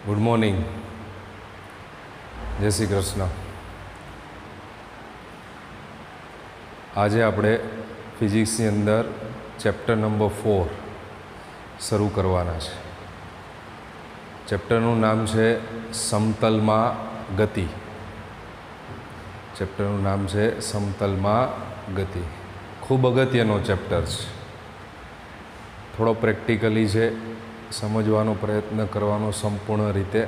Good morning, જય શ્રી કૃષ્ણ। આજે આપણે ફિઝિક્સની અંદર ચેપ્ટર નંબર 4 શરૂ કરવાના છે। ચેપ્ટરનું નામ છે સમતલમાં ગતિ। ચેપ્ટરનું નામ છે સમતલમાં ગતિ। ખૂબ અગત્યનો ચેપ્ટર છે, થોડો પ્રેક્ટિકલી છે, સમજવાનો પ્રયત્ન કરવાનો સંપૂર્ણ રીતે।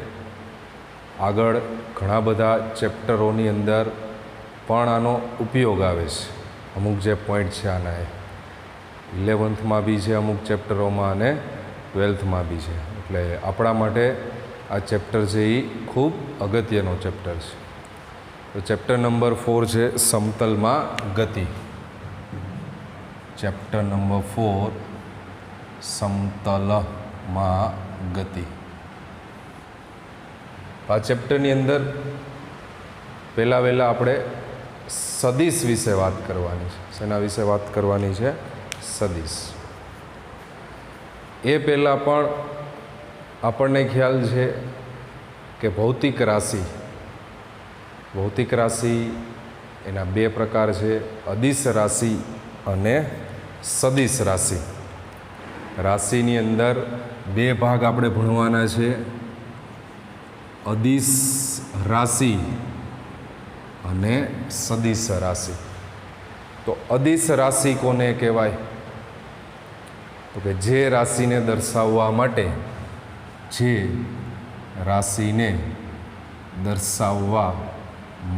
આગળ ઘણા બધા ચેપ્ટરોની અંદર પણ આનો ઉપયોગ આવે છે। અમુક જે પોઈન્ટ છે આના એ 11th બી છે, અમુક ચેપ્ટરોમાં અને 12th બી છે। એટલે આપણા માટે આ ચેપ્ટર છે એ ખૂબ અગત્યનો ચેપ્ટર છે। તો ચેપ્ટર નંબર 4 છે સમતલમાં ગતિ। ચેપ્ટર નંબર 4 સમતલમાં ગતિ। આ ચેપ્ટરની અંદર પહેલાં આપણે સદિશ વિશે વાત કરવાની છે। શેના વિશે વાત કરવાની છે? સદિશ। એ પહેલાં પણ આપણને ખ્યાલ છે કે ભૌતિક રાશિ એના બે પ્રકાર છે, અદિશ રાશિ અને સદિશ રાશિ। રાશિની અંદર બે ભાગ આપણે ભણવાના છે, અદિશ રાશિ અને સદિશ રાશિ। તો અદિશ રાશિ કોને કહેવાય? તો કે જે રાશિને દર્શાવવા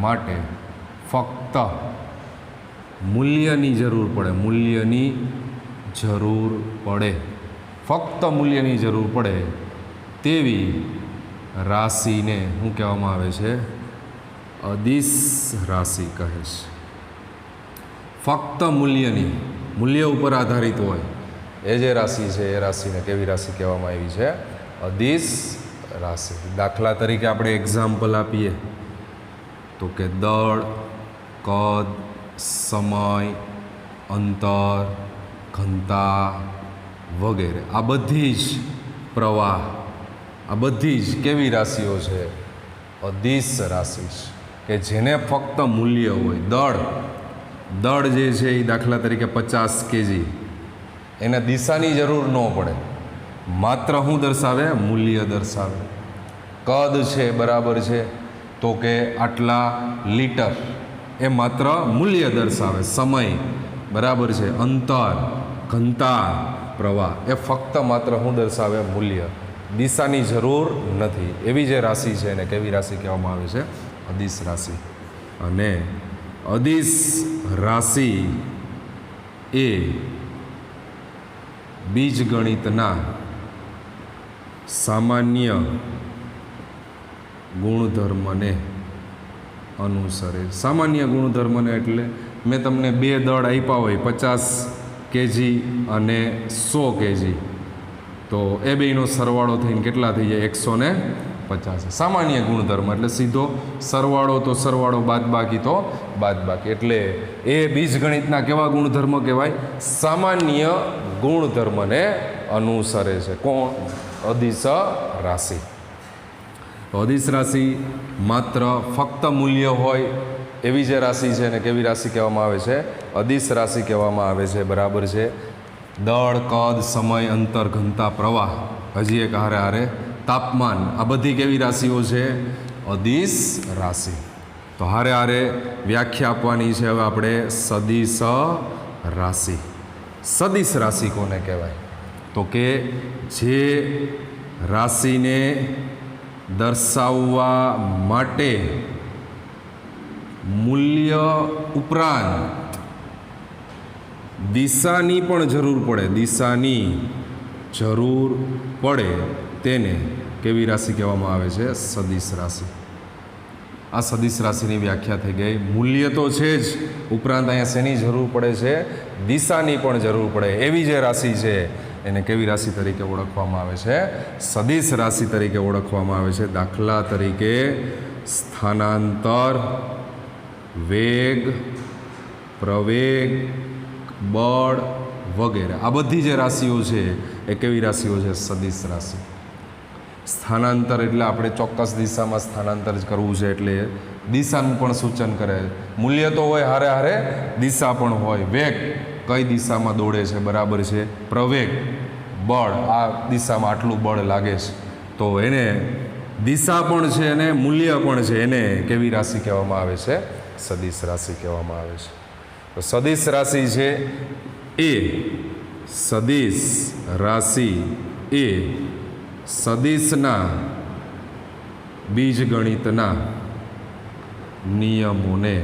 માટે ફક્ત મૂલ્યની જરૂર પડે તેવી રાશિને શું કહેવામાં આવે છે? અદિશ રાશિ કહે છે। ફક્ત મૂલ્ય ઉપર આધારિત હોય એ જે રાશિ છે એ રાશિને કેવી રાશિ કહેવામાં આવી છે? અદિશ રાશિ। દાખલા તરીકે આપણે એક્ઝામ્પલ આપીએ તો કે દળ, કદ, સમય, અંતર, ઘનતા વગેરે, આ બધી જ પ્રવાહ, આ બધી જ કેવી રાશિઓ છે? અદિશ રાશિ છે, કે જેને ફક્ત મૂલ્ય હોય। દળ જે છે એ દાખલા તરીકે 50 kg, એને દિશાની જરૂર ન પડે, માત્ર શું દર્શાવે? મૂલ્ય દર્શાવે। કદ છે બરાબર છે તો કે આટલા લીટર, એ માત્ર મૂલ્ય દર્શાવે। સમય બરાબર છે, અંતર, ઘનતા, પ્રવાહ, એ ફક્ત માત્ર શું દર્શાવે? મૂલ્ય, દિશાની જરૂર નથી। એવી જે રાશિ છે એને કેવી રાશિ કહેવામાં આવે છે? અદિશ રાશિ। અને અદિશ રાશિ એ બીજગણિતના સામાન્ય ગુણધર્મને અનુસરે। સામાન્ય ગુણધર્મને એટલે મેં તમને બે દળ આપ્યા હોય, 50 kg અને 100 kg, તો એ બેનો સરવાળો થઈને કેટલા થઈ જાય? 150। સામાન્ય ગુણધર્મ એટલે સીધો સરવાળો તો સરવાળો, બાદબાકી તો બાદબાકી, એટલે એ બીજગણિતના કેવા ગુણધર્મ કહેવાય? સામાન્ય ગુણધર્મને અનુસરે છે। કોણ? અદિશ રાશિ। અદિશ રાશિ માત્ર ફક્ત મૂલ્ય હોય એવી જે રાશિ છે એને કેવી રાશિ કહેવામાં આવે છે? અદિશ રાશિ કહેવામાં આવે છે, બરાબર છે। દળ, કદ, સમય, અંતર, ઘનતા, પ્રવાહ, હજી એક હારે તાપમાન, આ બધી કેવી રાશિઓ છે? અદિશ રાશિ। તો હારે વ્યાખ્યા આપવાની છે હવે આપણે સદિશ રાશિ। સદિશ રાશિ કોને કહેવાય? તો કે જે રાશિને દર્શાવવા માટે મૂલ્ય ઉપરાંત દિશાની પણ જરૂર પડે, તેને કેવી રાશિ કહેવામાં આવે છે? સદિશ રાશિ। આ સદિશ રાશિની વ્યાખ્યા થઈ ગઈ। મૂલ્ય તો છે જ, ઉપરાંત અહીંયા શેની જરૂર પડે છે? દિશાની પણ જરૂર પડે એવી જે રાશિ છે એને કેવી રાશિ તરીકે ઓળખવામાં આવે છે? સદિશ રાશિ તરીકે ઓળખવામાં આવે છે। દાખલા તરીકે સ્થાનાંતર, વેગ, પ્રવેગ, બળ વગેરે, આ બધી જે રાશિઓ છે એ કેવી રાશિઓ છે? સદિશ રાશિ। સ્થાનાંતર એટલે આપણે ચોક્કસ દિશામાં સ્થાનાંતર જ કરવું છે, એટલે દિશાનું પણ સૂચન કરે. મૂલ્ય તો હોય, હારે હારે દિશા પણ હોય. વેગ કઈ દિશામાં દોડે છે, બરાબર છે. પ્રવેગ બળ, આ દિશામાં આટલું બળ લાગે છે, તો એને દિશા પણ છે અને મૂલ્ય પણ છે, એને કેવી રાશિ કહેવામાં આવે છે? સદિશ રાશિ કહેવામાં આવે છે. તો સદિશ રાશિ છે એ સદિશ રાશિ એ સદિશના બીજગણિતના નિયમોને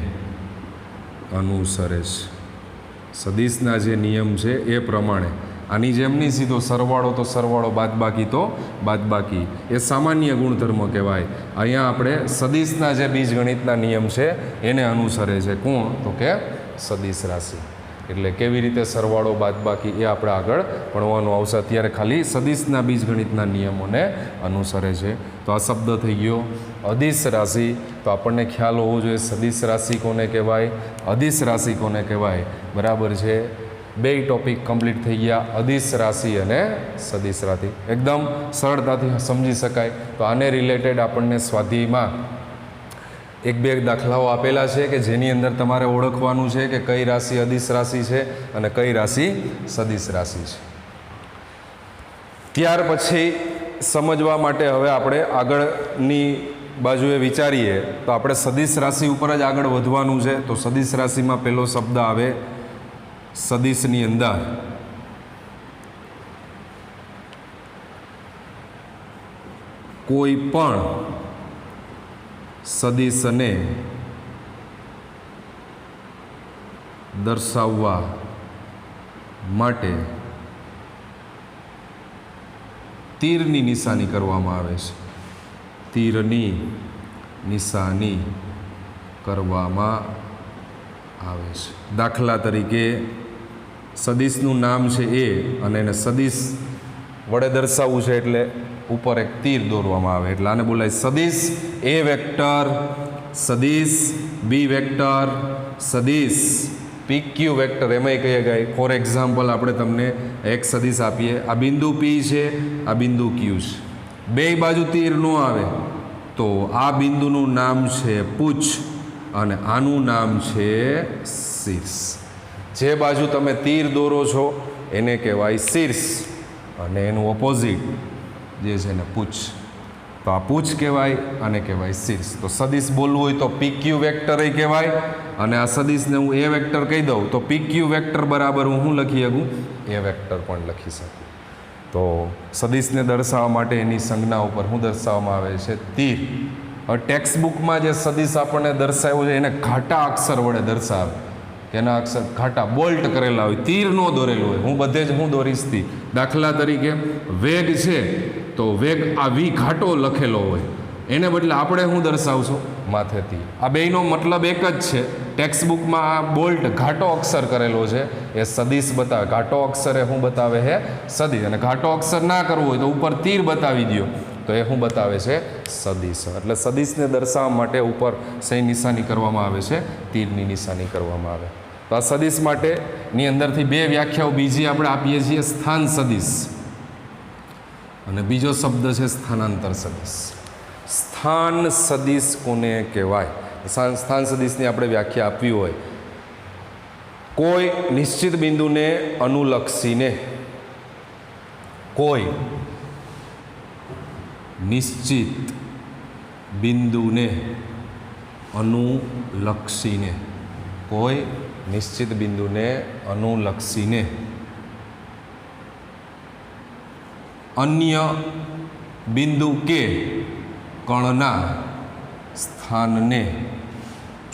અનુસરે છે. સદિશના જે નિયમ છે એ પ્રમાણે, આની જેમ નહીં સીધો સરવાળો તો સરવાળો, બાદબાકી તો બાદબાકી, એ સામાન્ય ગુણધર્મ કહેવાય. અહીંયા આપણે સદિશના જે બીજગણિતના નિયમ છે એને અનુસરે છે. કોણ? તો કે સદિશ રાશિ. એટલે કેવી રીતે સરવાળો બાદબાકી એ આપણે આગળ ભણવાનું આવશે. અત્યારે ખાલી સદિશના બીજગણિતના નિયમોને અનુસરે છે. તો આ શબ્દ થઈ ગયો અદિશ રાશિ. તો આપણને ખ્યાલ હોવો જોઈએ સદિશ રાશિ કોને કહેવાય, અદિશ રાશિ કોને કહેવાય, બરાબર છે. બે ટોપિક કમ્પ્લીટ થઈ ગયા, અદિશ રાશિ અને સદિશ રાશિ. એકદમ સરળતાથી સમજી શકાય. તો આને રિલેટેડ આપણને સ્વાધ્યાયમાં એક બે દાખલાઓ આપેલા છે કે જેની અંદર તમારે ઓળખવાનું છે કે કઈ રાશિ અદિશ રાશિ છે અને કઈ રાશિ સદિશ રાશિ છે. ત્યાર પછી સમજવા માટે હવે આપણે આગળની બાજુએ વિચારીએ તો આપણે સદિશ રાશિ ઉપર જ આગળ વધવાનું છે. તો સદિશ રાશિમાં પહેલો શબ્દ આવે સદિશની અંદર કોઈ પણ સદિશને દર્શાવવા માટે તીરની નિશાની કરવામાં આવે છે. તીરની નિશાની કરવામાં આવે છે. દાખલા તરીકે સદિશનું નામ છે એ અને એને સદિશ વડે દર્શાવવું છે એટલે ઉપર એક તીર દોરવામાં આવે, એટલે આને બોલાય સદિશ એ વેક્ટર, સદિશ બી વેક્ટર, સદિશ પી ક્યુ વેક્ટર. એમાંય કહીએ કે ફોર એક્ઝામ્પલ આપણે તમને એક સદિશ આપીએ, આ બિંદુ પી છે, આ બિંદુ ક્યુ છે, બે બાજુ તીર ન આવે તો આ બિંદુનું નામ છે પૂછ અને આનું નામ છે શીર્ષ. જે બાજુ તમે તીર દોરો છો એને કહેવાય શીર્ષ અને એનું ઓપોઝિટ જે છે ને પૂછ. તો આ પૂછ કહેવાય અને કહેવાય શીર્ષ. તો સદિશ બોલવું હોય તો પી ક્યુ વેક્ટર કહેવાય અને આ સદિશને હું એ વેક્ટર કહી દઉં તો પી ક્યુ વેક્ટર બરાબર હું લખી શકું એ વેક્ટર પણ લખી શકું. તો સદિશને દર્શાવવા માટે એની સંજ્ઞા ઉપર શું દર્શાવવામાં આવે છે? તીર. હવે ટેક્સ્ટ બુકમાં જે સદિશ આપણને દર્શાવ્યો છે એને ઘાટા અક્ષર વડે દર્શાવે, એના અક્ષર ઘાટા બોલ્ટ કરેલા હોય, તીર નો દોરેલું હોય. હું બધે જ હું દોરીશ તી. દાખલા તરીકે વેગ છે તો વેગ આ વી ઘાટો લખેલો હોય, એને બદલે આપણે શું દર્શાવશું? માથે તીર. આ બેયનો મતલબ એક જ છે. ટેક્સ્ટ બુકમાં આ બોલ્ટ ઘાટો અક્ષર કરેલો છે એ સદિશ બતાવે. ઘાટો અક્ષર એ શું બતાવે છે? સદિશ. અને ઘાટો અક્ષર ના કરવો હોય તો ઉપર તીર બતાવી દો તો એ શું બતાવે છે? સદિશ. એટલે સદિશને દર્શાવવા માટે ઉપર સહી નિશાની કરવામાં આવે છે, તીરની નિશાની કરવામાં આવે. તો આ સદિશ માટેની અંદરથી બે વ્યાખ્યાઓ બીજી આપણે આપીએ છીએ, સ્થાન સદિશ અને બીજો શબ્દ છે સ્થાનાંતર સદિશ. સ્થાન સદિશ કોને કહેવાય? સ્થાન સદિશની આપણે વ્યાખ્યા આપવી હોય, કોઈ નિશ્ચિત બિંદુને અનુલક્ષીને, કોઈ નિશ્ચિત બિંદુને અનુલક્ષીને, કોઈ નિશ્ચિત બિંદુને અનુલક્ષીને અન્ય બિંદુ કે કણના સ્થાનને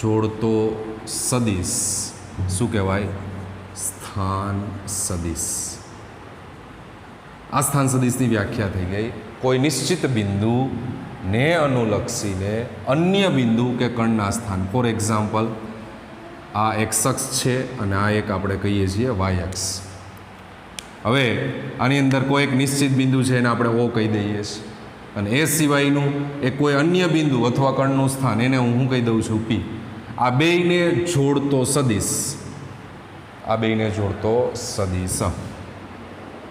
જોડતો સદિશ શું કહેવાય? સ્થાન સદિશ. આ સ્થાન સદિશની વ્યાખ્યા થઈ ગઈ. કોઈ નિશ્ચિત બિંદુને અનુલક્ષીને અન્ય બિંદુ કે કણના સ્થાન. ફોર એક્ઝામ્પલ આ એક્સ અક્ષ છે અને આ એક આપણે કહીએ છીએ વાય અક્ષ. હવે આની અંદર કોઈ એક નિશ્ચિત બિંદુ છે એને આપણે ઓ કહી દઈએ છીએ અને એ સિવાયનું એ કોઈ અન્ય બિંદુ અથવા કણનું સ્થાન એને હું કહી દઉં છું પી. આ બેયને જોડતો સદિશ, આ બેયને જોડતો સદિશ.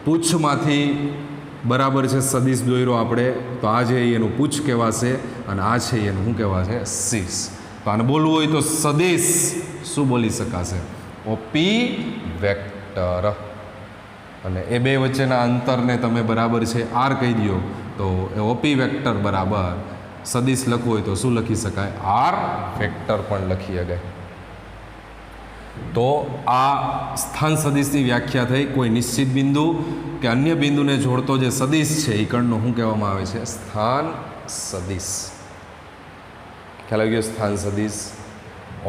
પૂછમાંથી બરાબર છે સદિશ દોર્યો આપણે, તો આ છે એનું પૂછ કહેવાશે અને આ છે એનું શું કહેવાશે? શીર્ષ. તો આને બોલવું હોય તો સદિશ શું બોલી શકાશે? OP vector. અને એ બે વચ્ચેના અંતરને તમે બરાબર છે આર કહી દો તો એ ઓપી વેક્ટર બરાબર સદિશ લખવું હોય તો શું લખી શકાય? આર વેક્ટર પણ લખી શકાય. તો આ સ્થાન સદિશની વ્યાખ્યા થઈ. કોઈ નિશ્ચિત બિંદુ કે અન્ય બિંદુને જોડતો જે સદિશ છે એ કણનો શું કહેવામાં આવે છે? સ્થાન સદિશ. ખ્યાલ આવી ગયો? સ્થાન સદિશ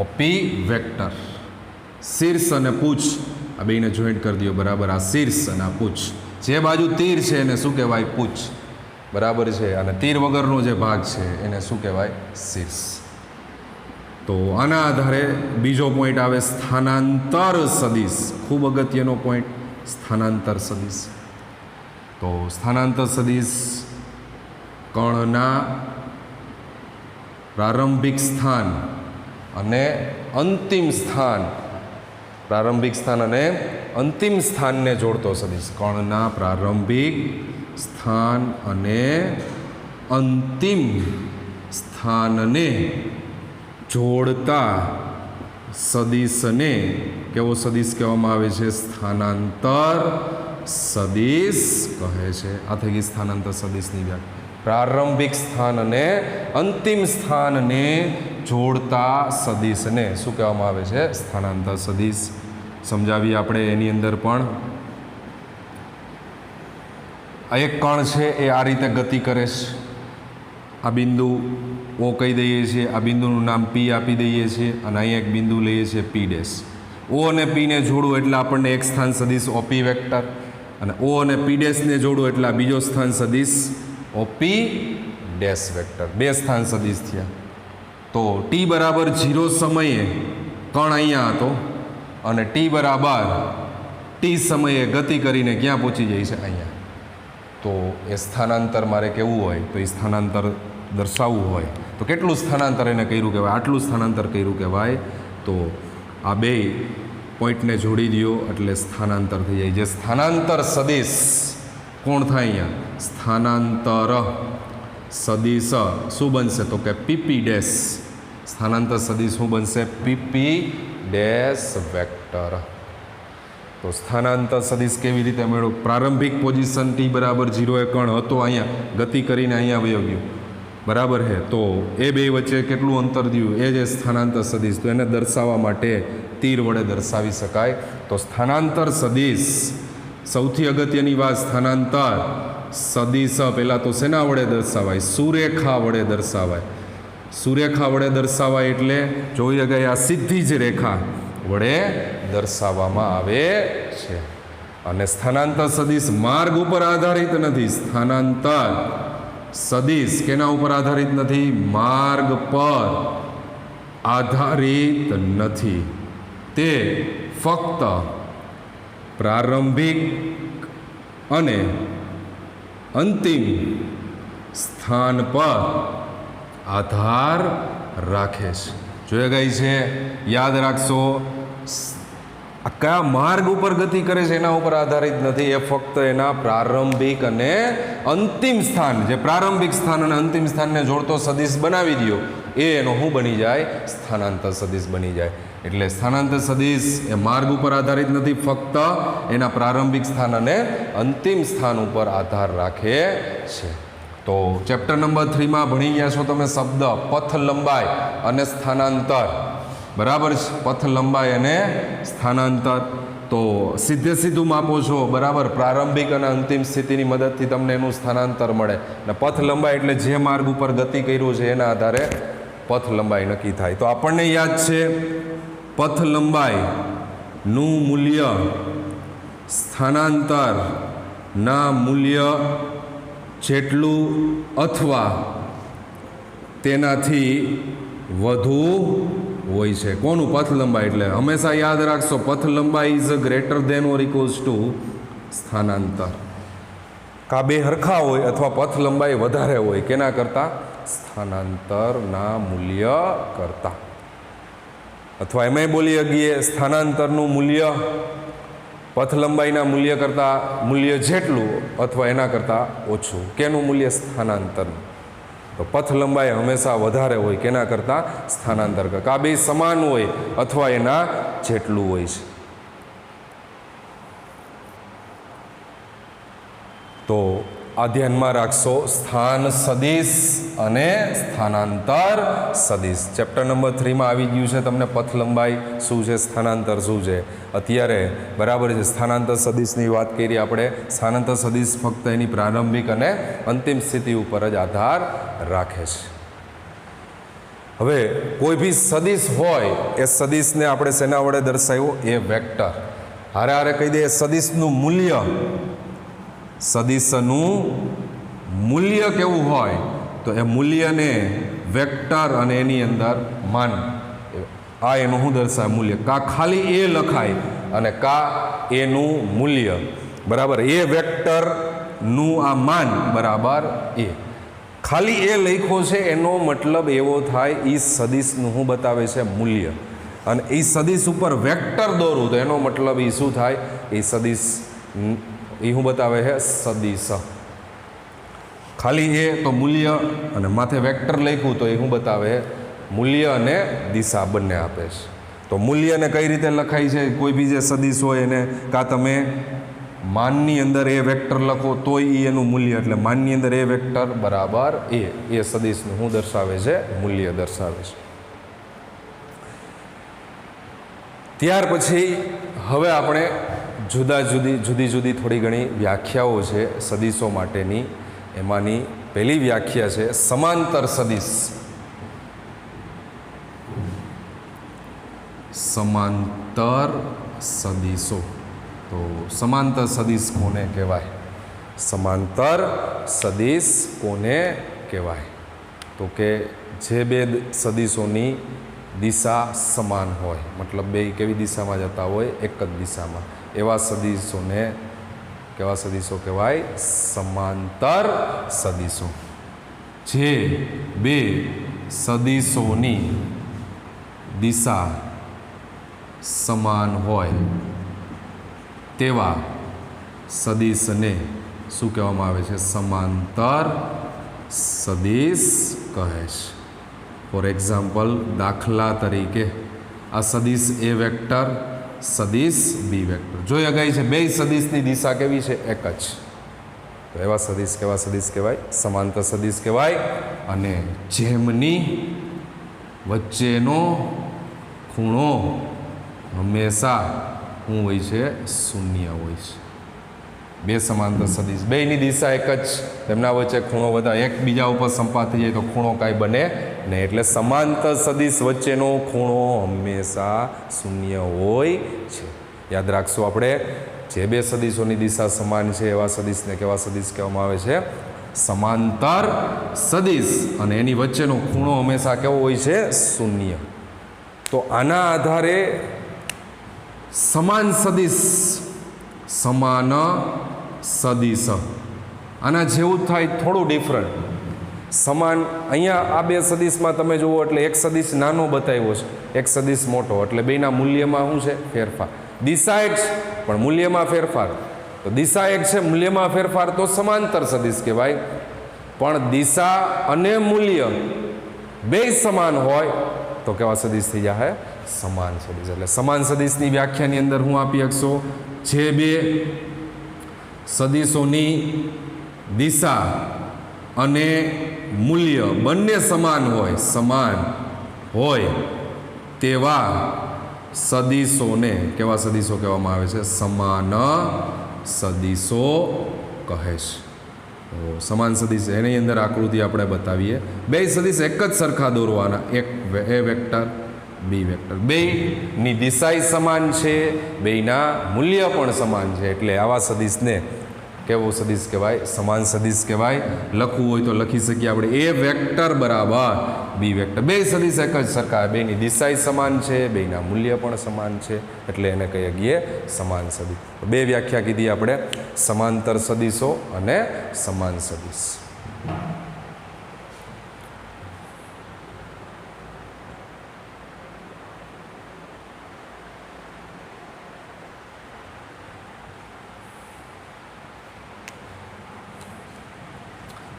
ઓપી વેક્ટર. શીર્ષ અને પૂછ આ બેને જોઈન્ટ કરી દો બરાબર. આ શીર્ષ અને આ પૂછ, જે બાજુ તીર છે એને શું કહેવાય? પૂછ બરાબર છે. અને તીર વગરનો જે ભાગ છે એને શું કહેવાય? શીર્ષ. તો આના આધારે બીજો પોઈન્ટ આવે સ્થાનાંતર સદિશ. ખૂબ અગત્યનો પોઈન્ટ સ્થાનાંતર સદિશ. તો સ્થાનાંતર સદિશ કણના પ્રારંભિક સ્થાન અને અંતિમ સ્થાન, પ્રારંભિક સ્થાન અને અંતિમ સ્થાનને જોડતો સદિશ. કણના પ્રારંભિક સ્થાન અને અંતિમ સ્થાનને જોડતા સદિશને કેવો સદિશ કહેવામાં આવે છે? સ્થાનાંતર સદિશ કહે છે. આ થઈ ગઈ સ્થાનાંતર સદિશની વ્યાખ્યા. પ્રારંભિક સ્થાન અને અંતિમ સ્થાનને જોડતા સદિશને શું કહેવામાં આવે છે? સ્થાનાંતર સદિશ. સમજાવીએ આપણે એની અંદર પણ. આ એક કણ છે એ આ રીતે ગતિ કરે છે. આ બિંદુ ઓ કહી દઈએ છીએ, આ બિંદુનું નામ પી આપી દઈએ છીએ અને અહીંયા એક બિંદુ લઈએ છીએ પી ડેશ. ઓ અને પીને જોડવું એટલે આપણને એક સ્થાન સદિશ ઓપી વેક્ટર, અને ઓ અને પી ડેશને જોડવું એટલે આ બીજો સ્થાન સદિશ ઓપી ડેશ વેક્ટર. બે સ્થાન સદિશ થયા. તો ટી બરાબર 0 સમયે કણ અહીંયા હતો અને ટી બરાબર ટી સમયે ગતિ કરીને ક્યાં પહોંચી જાય છે? અહીંયા. તો એ સ્થાનાંતર મારે કેવું હોય? તો એ સ્થાનાંતર દર્શાવવું હોય તો કેટલું સ્થાનાંતર એને કર્યું કહેવાય? આટલું સ્થાનાંતર કર્યું કહેવાય. તો આ બે પોઈન્ટને જોડી દો એટલે સ્થાનાંતર થઈ જાય. જે સ્થાનાંતર સદિશ કોણ થાય અહીંયા? સ્થાનાંતર સદિશ શું બનશે? તો કે પીપી ડેશ. સ્થાનાંતર સદિશ શું બનશે? PP dash vector. તો સ્થાનાંતર સદિશ કેવી રીતે મેળવું? પ્રારંભિક પોઝિશન ટી બરાબર 0 એ કણ હતો, અહીંયા ગતિ કરીને અહીંયા વયો ગયો બરાબર છે. તો એ બે વચ્ચે કેટલું અંતર થયું? એ જે સ્થાનાંતર સદિશ, તો એને દર્શાવવા માટે તીર વડે દર્શાવી શકાય. તો સ્થાનાંતર સદિશ સૌથી અગત્યની વાત, સ્થાનાંતર સદિશ પહેલાં તો શેના વડે દર્શાવાય? સુરેખા વડે દર્શાવાય. સુરેખા વડે દર્શાવાય એટલે જોઈ ગયા આ સીધી જ રેખા વડે દર્શાવવામાં આવે છે. અને સ્થાનાંતર સદિશ માર્ગ ઉપર આધારિત નથી. સ્થાનાંતર સદિશ કેના ઉપર આધારિત નથી? માર્ગ પર આધારિત નથી. તે ફક્ત પ્રારંભિક અને અંતિમ સ્થાન પર આધાર રાખે છે. જોઈ ગઈ છે? યાદ રાખશો, આ કયા માર્ગ ઉપર ગતિ કરે છે એના ઉપર આધારિત નથી. એ ફક્ત એના પ્રારંભિક અને અંતિમ સ્થાન, જે પ્રારંભિક સ્થાન અને અંતિમ સ્થાનને જોડતો સદિશ બનાવી દો એ એનો શું બની જાય? સ્થાનાંતર સદિશ બની જાય. એટલે સ્થાનાંતર સદિશ એ માર્ગ ઉપર આધારિત નથી, ફક્ત એના પ્રારંભિક સ્થાન અને અંતિમ સ્થાન ઉપર આધાર રાખે છે. તો ચેપ્ટર નંબર 3માં ભણી ગયા છો તમે શબ્દ પથ લંબાઈ અને સ્થાનાંતર. બરાબર છે? પથ લંબાઈ અને સ્થાનાંતર. તો સીધું માપો છો બરાબર. પ્રારંભિક અને અંતિમ સ્થિતિની મદદથી તમને એનું સ્થાનાંતર મળે. અને પથ લંબાઈ એટલે જે માર્ગ ઉપર ગતિ કર્યું છે એના આધારે પથ લંબાઈ નક્કી થાય. તો આપણને યાદ છે પથ લંબાઈનું મૂલ્ય સ્થાનાંતરના મૂલ્ય જેટલું અથવા તેનાથી વધુ હોય છે. કોનું? પથ લંબાઈ. એટલે હંમેશા યાદ રાખશો પથ લંબાઈ is greater than or equals to સ્થાનાંતર. કા બે હરખા હોય અથવા પથ લંબાઈ વધારે હોય કેના કરતાં? સ્થાનાંતરના મૂલ્ય કરતાં. અથવા એમાંય બોલી શકીએ સ્થાનાંતરનું મૂલ્ય પથ લંબાઈના મૂલ્ય કરતાં મૂલ્ય જેટલું અથવા એના કરતાં ઓછું. કેનું મૂલ્ય? સ્થાનાંતરનું. તો પથ લંબાઈ હંમેશા વધારે હોય કેના કરતાં? સ્થાનાંતર કરતાં. આ બે સમાન હોય અથવા એના જેટલું હોય છે. તો આ ધ્યાનમાં રાખશો, સ્થાન સદિશ અને સ્થાનાંતર સદિશ. ચેપ્ટર નંબર 3માં આવી ગયું છે તમને પથ લંબાઈ શું છે, સ્થાનાંતર શું છે. અત્યારે બરાબર છે, સ્થાનાંતર સદિશની વાત કરી આપણે. સ્થાનાંતર સદિશ ફક્ત એની પ્રારંભિક અને અંતિમ સ્થિતિ ઉપર જ આધાર રાખે છે. હવે કોઈ બી સદિશ હોય એ સદિશને આપણે શેના વડે દર્શાવ્યો? એ વેક્ટર. હારે હારે કહી દઈએ સદિશનું મૂલ્ય. સદિશનું મૂલ્ય કેવું હોય? તો એ મૂલ્યને વેક્ટર અને એની અંદર માન, આ એનું શું દર્શાવે? મૂલ્ય. કા ખાલી એ લખાય અને કા એનું મૂલ્ય બરાબર એ વેક્ટરનું આ માન બરાબર એ. ખાલી એ લખ્યો છે એનો મતલબ એવો થાય એ સદિશનું શું બતાવે છે? મૂલ્ય. અને એ સદિશ ઉપર વેક્ટર દોરું તો એનો મતલબ એ શું થાય? એ સદિશ એ શું બતાવે છે? સદિશ. ખાલી એ તો મૂલ્ય અને માથે વેક્ટર લખ્યું તો એ શું બતાવે? મૂલ્ય અને દિશા બંને આપે છે. તો મૂલ્યને કઈ રીતે લખાય છે? કોઈ બી જે સદિશ હોય એને કાં તમે માનની અંદર એ વેક્ટર લખો તોય એ એનું મૂલ્ય, એટલે માનની અંદર એ વેક્ટર બરાબર એ સદિશનું શું દર્શાવે છે? મૂલ્ય દર્શાવે છે. ત્યાર પછી હવે આપણે જુદી જુદી થોડી ઘણી વ્યાખ્યાઓ છે સદિશો માટેની. એમાંની પહેલી વ્યાખ્યા છે સમાંતર સદિશ. સમાંતર સદિશો. તો સમાંતર સદિશ કોને કહેવાય? સમાંતર સદિશ કોને કહેવાય? તો કે જે બે સદિશોની દિશા સમાન હોય, મતલબ બે કેવી દિશામાં જતા હોય? એક જ દિશામાં. એવા સદિશોને કેવા સદિશો કહેવાય? સમાંતર સદિશો. જે બે સદિશોની દિશા સમાન હોય તેવા સદિશને શું કહેવામાં આવે છે? સમાંતર સદિશ કહે છે. ફોર એક્ઝામ્પલ, દાખલા તરીકે આ સદિશ એ વેક્ટર, સદિશ બી વેક્ટર. જોઈ અગાઈ છે બે સદિશની દિશા કેવી છે? એક જ. તો એવા સદિશ કેવા સદિશ કહેવાય? સમાંતર સદિશ કહેવાય. અને જેમની વચ્ચેનો ખૂણો હંમેશા શું હોય છે? શૂન્ય હોય છે. બે સમાંતર સદિશ, બેની દિશા એક જ, તેમના વચ્ચે ખૂણો બધા એકબીજા ઉપર સંપાત થઈ જાય તો ખૂણો કાંઈ બને નહીં. એટલે સમાંતર સદિશ વચ્ચેનો ખૂણો હંમેશા શૂન્ય હોય છે. યાદ રાખશું આપણે, જે બે સદિશોની દિશા સમાન છે એવા સદિશને કેવા સદિશ કહેવામાં આવે છે? સમાંતર સદિશ. અને એની વચ્ચેનો ખૂણો હંમેશા કેવો હોય છે? શૂન્ય. તો આના આધારે સમાન સદિશ, સમાન સદિશ, આના જેવું જ થાય, થોડું ડિફરન્ટ. સમાન, અહીંયા આ બે સદિશમાં તમે જુઓ એટલે એક સદિશ નાનો બતાવ્યો છે, એક સદિશ મોટો, એટલે બેના મૂલ્યમાં શું છે? ફેરફાર. દિશા એક છે પણ મૂલ્યમાં ફેરફાર. તો દિશા એક છે, મૂલ્યમાં ફેરફાર, તો સમાંતર સદિશ કહેવાય. પણ દિશા અને મૂલ્ય બે સમાન હોય તો કેવા સદિશ થઈ જાય? સમાન સદિશ. એટલે સમાન સદિશની વ્યાખ્યાની અંદર હું આપી શકશો, જે બે સદિશોની દિશા અને મૂલ્ય બંને સમાન હોય તેવા સદિશોને કેવા સદિશો કહેવામાં આવે છે? સમાન સદિશો કહે છે. તો સમાન સદિશ એની અંદર આકૃતિ આપણે બતાવીએ. બે સદિશ એક જ સરખા દોરવાના, એક એ વેક્ટર બી વેક્ટર. બેની દિશાય સમાન છે, બેના મૂલ્ય પણ સમાન છે, એટલે આવા સદિશને કેવો સદિશ કહેવાય? સમાન સદિશ કહેવાય. લખવું હોય તો લખી શકીએ આપણે એ વેક્ટર બરાબર બી વેક્ટર. બે સદિશ એક જ સરખા, બેની દિશાય સમાન છે, બેના મૂલ્ય પણ સમાન છે, એટલે એને કહીએ ગઈએ સમાન સદિશ. બે વ્યાખ્યા કીધી આપણે, સમાંતર સદિશો અને સમાન સદિશ.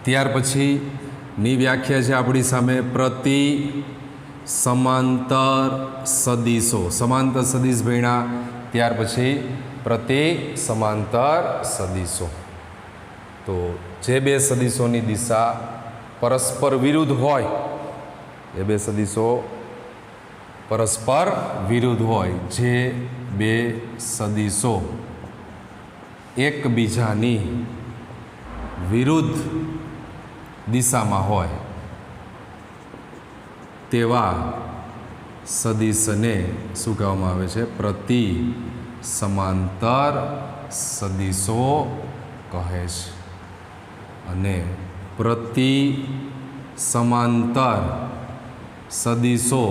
ત્યાર પછીની વ્યાખ્યા છે આપણી સામે પ્રતિ સમાંતર સદીશો. સમાંતર સદીશ ભણ્યા, ત્યાર પછી પ્રતિ સમાંતર સદીશો. તો જે બે સદીશોની દિશા પરસ્પર વિરુદ્ધ હોય, એ બે સદીશો પરસ્પર વિરુદ્ધ હોય, જે બે સદીશો એકબીજાની વિરુદ્ધ દિશામાં હોય તેવા સદીશને શું કહેવામાં આવે છે? પ્રતિ સમાંતર સદીશો કહે છે. અને પ્રતિ સમાંતર સદીશો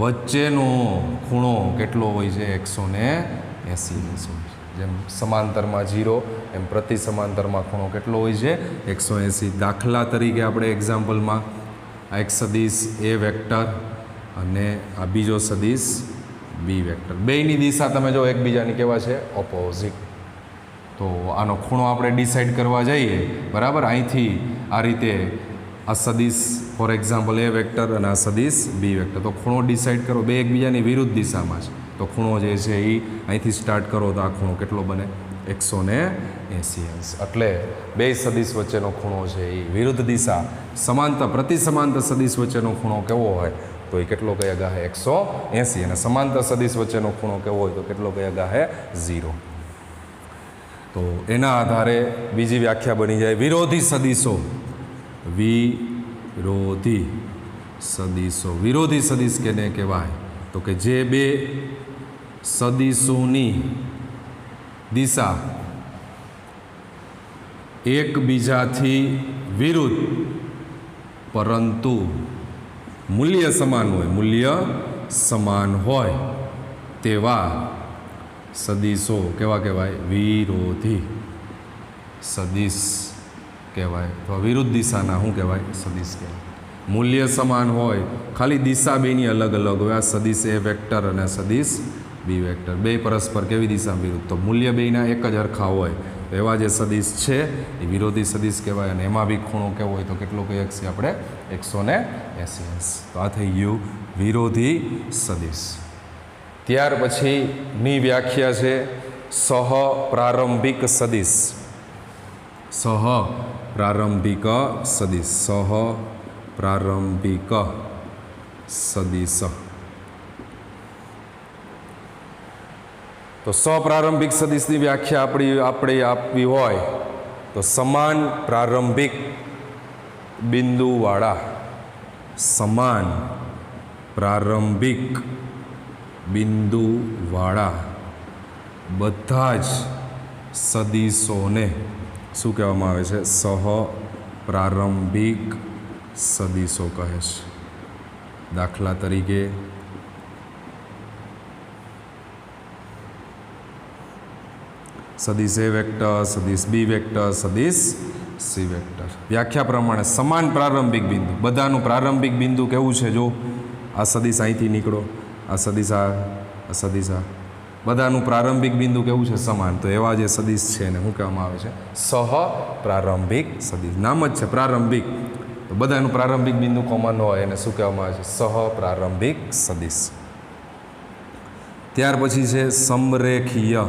વચ્ચેનો ખૂણો કેટલો હોય છે? 180 હોય. જેમ સમાંતરમાં 0 એમ પ્રતિ સમાંતરમાં ખૂણો કેટલો હોય છે? 180. દાખલા તરીકે આપણે એક્ઝામ્પલમાં આ એક સદીશ એ વેક્ટર અને આ બીજો સદીશ બી વેક્ટર, બેયની દિશા તમે જો એકબીજાની કેવા છે? ઓપોઝિટ. તો આનો ખૂણો આપણે ડિસાઇડ કરવા જઈએ, બરાબર, અહીંથી આ રીતે આ સદીશ ફોર એક્ઝામ્પલ એ વેક્ટર અને આ સદીશ બી વેક્ટર, તો ખૂણો ડિસાઇડ કરો. બે એકબીજાની વિરુદ્ધ દિશામાં છે, તો ખૂણો જે છે એ અહીંથી સ્ટાર્ટ કરો તો આ ખૂણો કેટલો બને? 180. એટલે બે સદીશ વચ્ચેનો ખૂણો છે એ વિરુદ્ધ દિશા, સમાંતર પ્રતિ સમાંતર સદીશ વચ્ચેનો ખૂણો કેવો હોય તો એ કેટલો કયા ગાહે? 180. અને સમાંતર સદીશ વચ્ચેનો ખૂણો કેવો હોય તો કેટલો કયા ગાહે? 0. તો એના આધારે બીજી વ્યાખ્યા બની જાય વિરોધી સદીશો. વિરોધી સદીશો, વિરોધી સદીશ કેને કહેવાય? તો કે જે બે સદીશોની દિશા એકબીજાથી વિરુદ્ધ પરંતુ મૂલ્ય સમાન હોય તેવા સદીશો કેવા કહેવાય? વિરોધી સદીશ કહેવાય. તો વિરુદ્ધ દિશાના શું કહેવાય? સદીશ કહેવાય. મૂલ્ય સમાન હોય, ખાલી દિશા બેની અલગ અલગ હોય. આ સદીશ એ વેક્ટર અને સદીશ બી વેક્ટર, બે પરસ્પર કેવી દિશા વિરુદ્ધ, તો મૂલ્ય બેના એક જ હરખા હોય તો એવા જે સદીશ છે એ વિરોધી સદીશ કહેવાય. અને એમાં બી ખૂણો કેવો હોય તો કેટલો કહીએ છીએ આપણે? 180. તો આ થઈ ગયું વિરોધી સદીશ. ત્યાર પછીની વ્યાખ્યા છે સહપ્રારંભિક સદીશ. સહપ્રારંભિક સદીશ. સહપ્રારંભિક સદીશ. તો સપ્રારંભિક સદીશની વ્યાખ્યા આપણે આપવી હોય તો સમાન પ્રારંભિક બિંદુવાળા, સમાન પ્રારંભિક બિંદુવાળા બધા જ સદીશોને શું કહેવામાં આવે છે? સહપ્રારંભિક સદીશો કહે છે. દાખલા તરીકે સદીશ એ વેક્ટર, સદીશ બી વેક્ટર, સદીશ સી વેક્ટર. વ્યાખ્યા પ્રમાણે સમાન પ્રારંભિક બિંદુ, બધાનું પ્રારંભિક બિંદુ કેવું છે? જો આ સદીશ અહીંથી નીકળો, આ સદીશ આ સદીશ આ, બધાનું પ્રારંભિક બિંદુ કેવું છે? સમાન. તો એવા જે સદીશ છે એને શું કહેવામાં આવે છે? સહપ્રારંભિક સદીશ. નામ જ છે પ્રારંભિક, તો બધાનું પ્રારંભિક બિંદુ કોમન હોય એને શું કહેવામાં આવે છે? સહપ્રારંભિક સદીશ. ત્યાર પછી છે સમરેખીય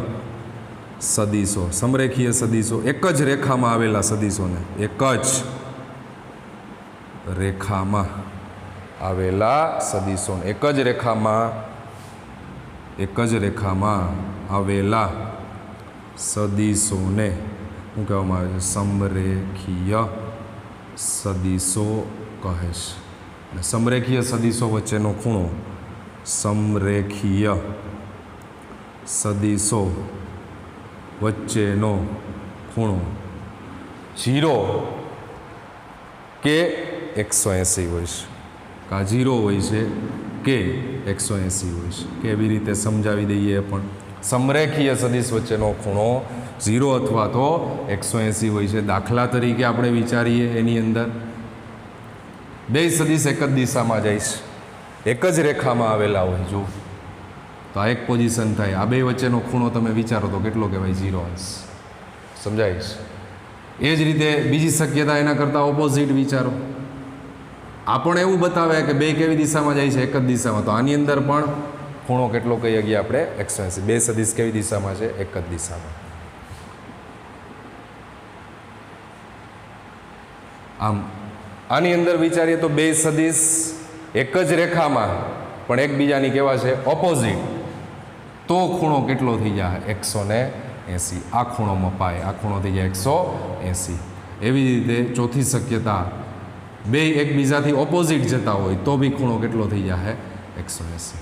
સદીશો. સમરેખીય સદીશો એક જ રેખામાં આવેલા સદીશોને, એક જ રેખામાં આવેલા સદીશોને, એક જ રેખામાં આવેલા સદીશોને શું કહેવામાં આવે છે? સમરેખીય સદીશો કહે છે. અને સમરેખીય સદીશો વચ્ચેનો ખૂણો, સમરેખીય સદીશો વચ્ચેનો ખૂણો 0 કે 180 હોય છે. કા 0 હોય છે કે 180 હોય છે. કેવી રીતે સમજાવી દઈએ? પણ સમરેખીય સદીશ વચ્ચેનો ખૂણો 0 અથવા તો 180 હોય છે. દાખલા તરીકે આપણે વિચારીએ, એની અંદર બે સદીશ એક જ દિશામાં જાય છે, એક જ રેખામાં આવેલા હોય. જો તો આ એક પોઝિશન થાય. આ બે વચ્ચેનો ખૂણો તમે વિચારો તો કેટલો કહેવાય? 0 અંશ. સમજાય છે? એ જ રીતે બીજી શક્યતા એના કરતાં ઓપોઝિટ વિચારો. આપણને એવું બતાવે કે બે કેવી દિશામાં જાય છે, એક જ દિશામાં. તો આની અંદર પણ ખૂણો કેટલો કહીએ ગયા આપણે 180. બે સદિશ કેવી દિશામાં છે, એક જ દિશામાં. આમ આની અંદર વિચારીએ તો બે સદિશ એક જ રેખામાં પણ એકબીજાની કેવા છે, ઓપોઝિટ. તો ખૂણો કેટલો થઈ જાય 180. આ ખૂણો મપાય, આ ખૂણો થઈ જાય 180. એવી રીતે ચોથી શક્યતા બે એકબીજાથી ઓપોઝિટ જતા હોય તો બી ખૂણો કેટલો થઈ જાય 180.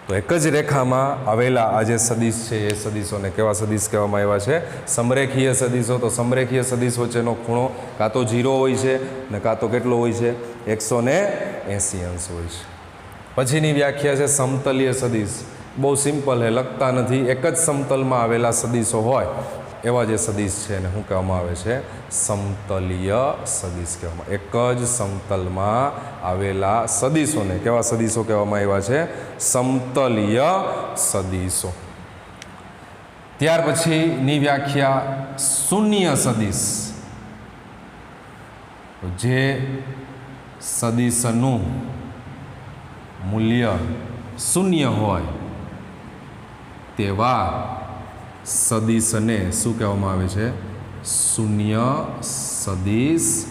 તો એક જ રેખામાં આવેલા આ જે સદિશ છે એ સદિશોને કેવા સદિશ કહેવામાં આવ્યા છે, સમરેખીય સદિશો. તો સમરેખીય સદિશ વચ્ચેનો ખૂણો કાં તો 0 હોય છે ને કાં તો કેટલો હોય છે, 180 અંશ હોય છે. પછીની વ્યાખ્યા છે સમતલીય સદિશ. બહુ સિમ્પલ છે, લખતા નથી. એક જ સમતલમાં આવેલા સદિશો હોય એવા જે સદિશ છે એને શું કહેવામાં આવે છે, સમતલીય સદિશ કહેવામાં. એક જ સમતલમાં આવેલા સદિશોને કેવા સદિશો કહેવામાં આવ્યા છે, સમતલીય સદિશો. ત્યાર પછીની વ્યાખ્યા શૂન્ય સદિશ. જે સદિશનું મૂલ્ય શૂન્ય હોય તેવા સદિશને શું કહેવામાં આવે છે, શૂન્ય સદિશ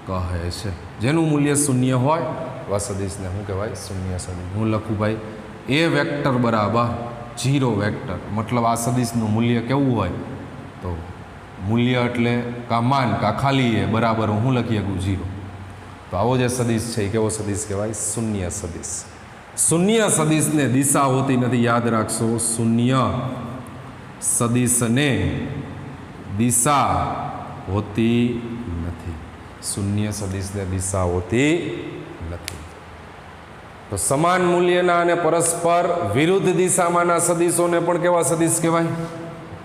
કહે છે. જેનું મૂલ્ય શૂન્ય હોય એવા સદિશને શું કહેવાય, શૂન્ય સદિશ. હું લખું ભાઈ એ વેક્ટર બરાબર 0 વેક્ટર. મતલબ આ સદિશનું મૂલ્ય કેવું હોય, તો મૂલ્ય એટલે કા માન કા ખાલી એ બરાબર હું લખી શકું 0. તો આવો જે સદિશ છે એ કેવો સદિશ કહેવાય, શૂન્ય સદિશ. શૂન્ય સદિશને દિશા હોતી નથી, યાદ રાખશો. શૂન્ય સદિશને દિશા હોતી નથી. શૂન્ય સદિશને દિશા હોતી નથી. તો સમાન મૂલ્યના અને પરસ્પર વિરુદ્ધ દિશામાંના સદિશોને પણ કેવા સદિશ કહેવાય,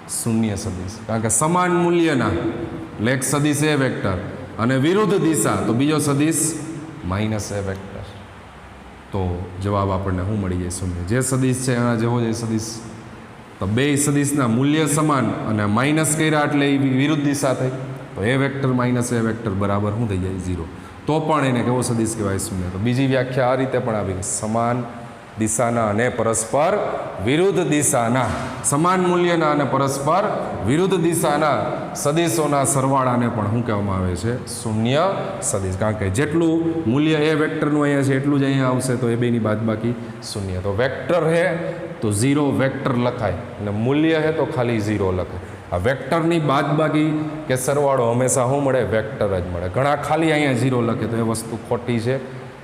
શૂન્ય સદિશ. કારણ કે સમાન મૂલ્યના એટલે એક સદિશ એ વેક્ટર અને વિરુદ્ધ દિશા તો બીજો સદિશ માઇનસ એ વેક્ટર. તો જવાબ આપણને શું મળી જાય, શૂન્ય. જે સદિશ છે એના જેવો જ સદિશ. તો બે સદિશના મૂલ્ય સમાન અને માઇનસ કર્યા એટલે એ વિરુદ્ધ દિશા થઈ. તો A vector minus A vector બરાબર શું થઈ જાય, 0. તો પણ એને કેવો સદિશ કહેવાય, શૂન્ય. તો બીજી વ્યાખ્યા આ રીતે પણ આવી, સમાન દિશાના અને પરસ્પર વિરુદ્ધ દિશાના, સમાન મૂલ્યના અને પરસ્પર વિરુદ્ધ દિશાના સદિશોના સરવાળાને પણ શું કહેવામાં આવે છે, શૂન્ય સદિશ. કારણ કે જેટલું મૂલ્ય એ વેક્ટરનું અહીંયા છે એટલું જ અહીંયા આવશે, તો એ બેની બાદબાકી શૂન્ય. તો વેક્ટર હે તો 0 વેક્ટર લખાય અને મૂલ્ય હે તો ખાલી 0 લખાય. આ વેક્ટરની બાદબાકી કે સરવાળો હંમેશા શું મળે, વેક્ટર જ મળે. ઘણા ખાલી અહીંયા 0 લખે તો એ વસ્તુ ખોટી છે,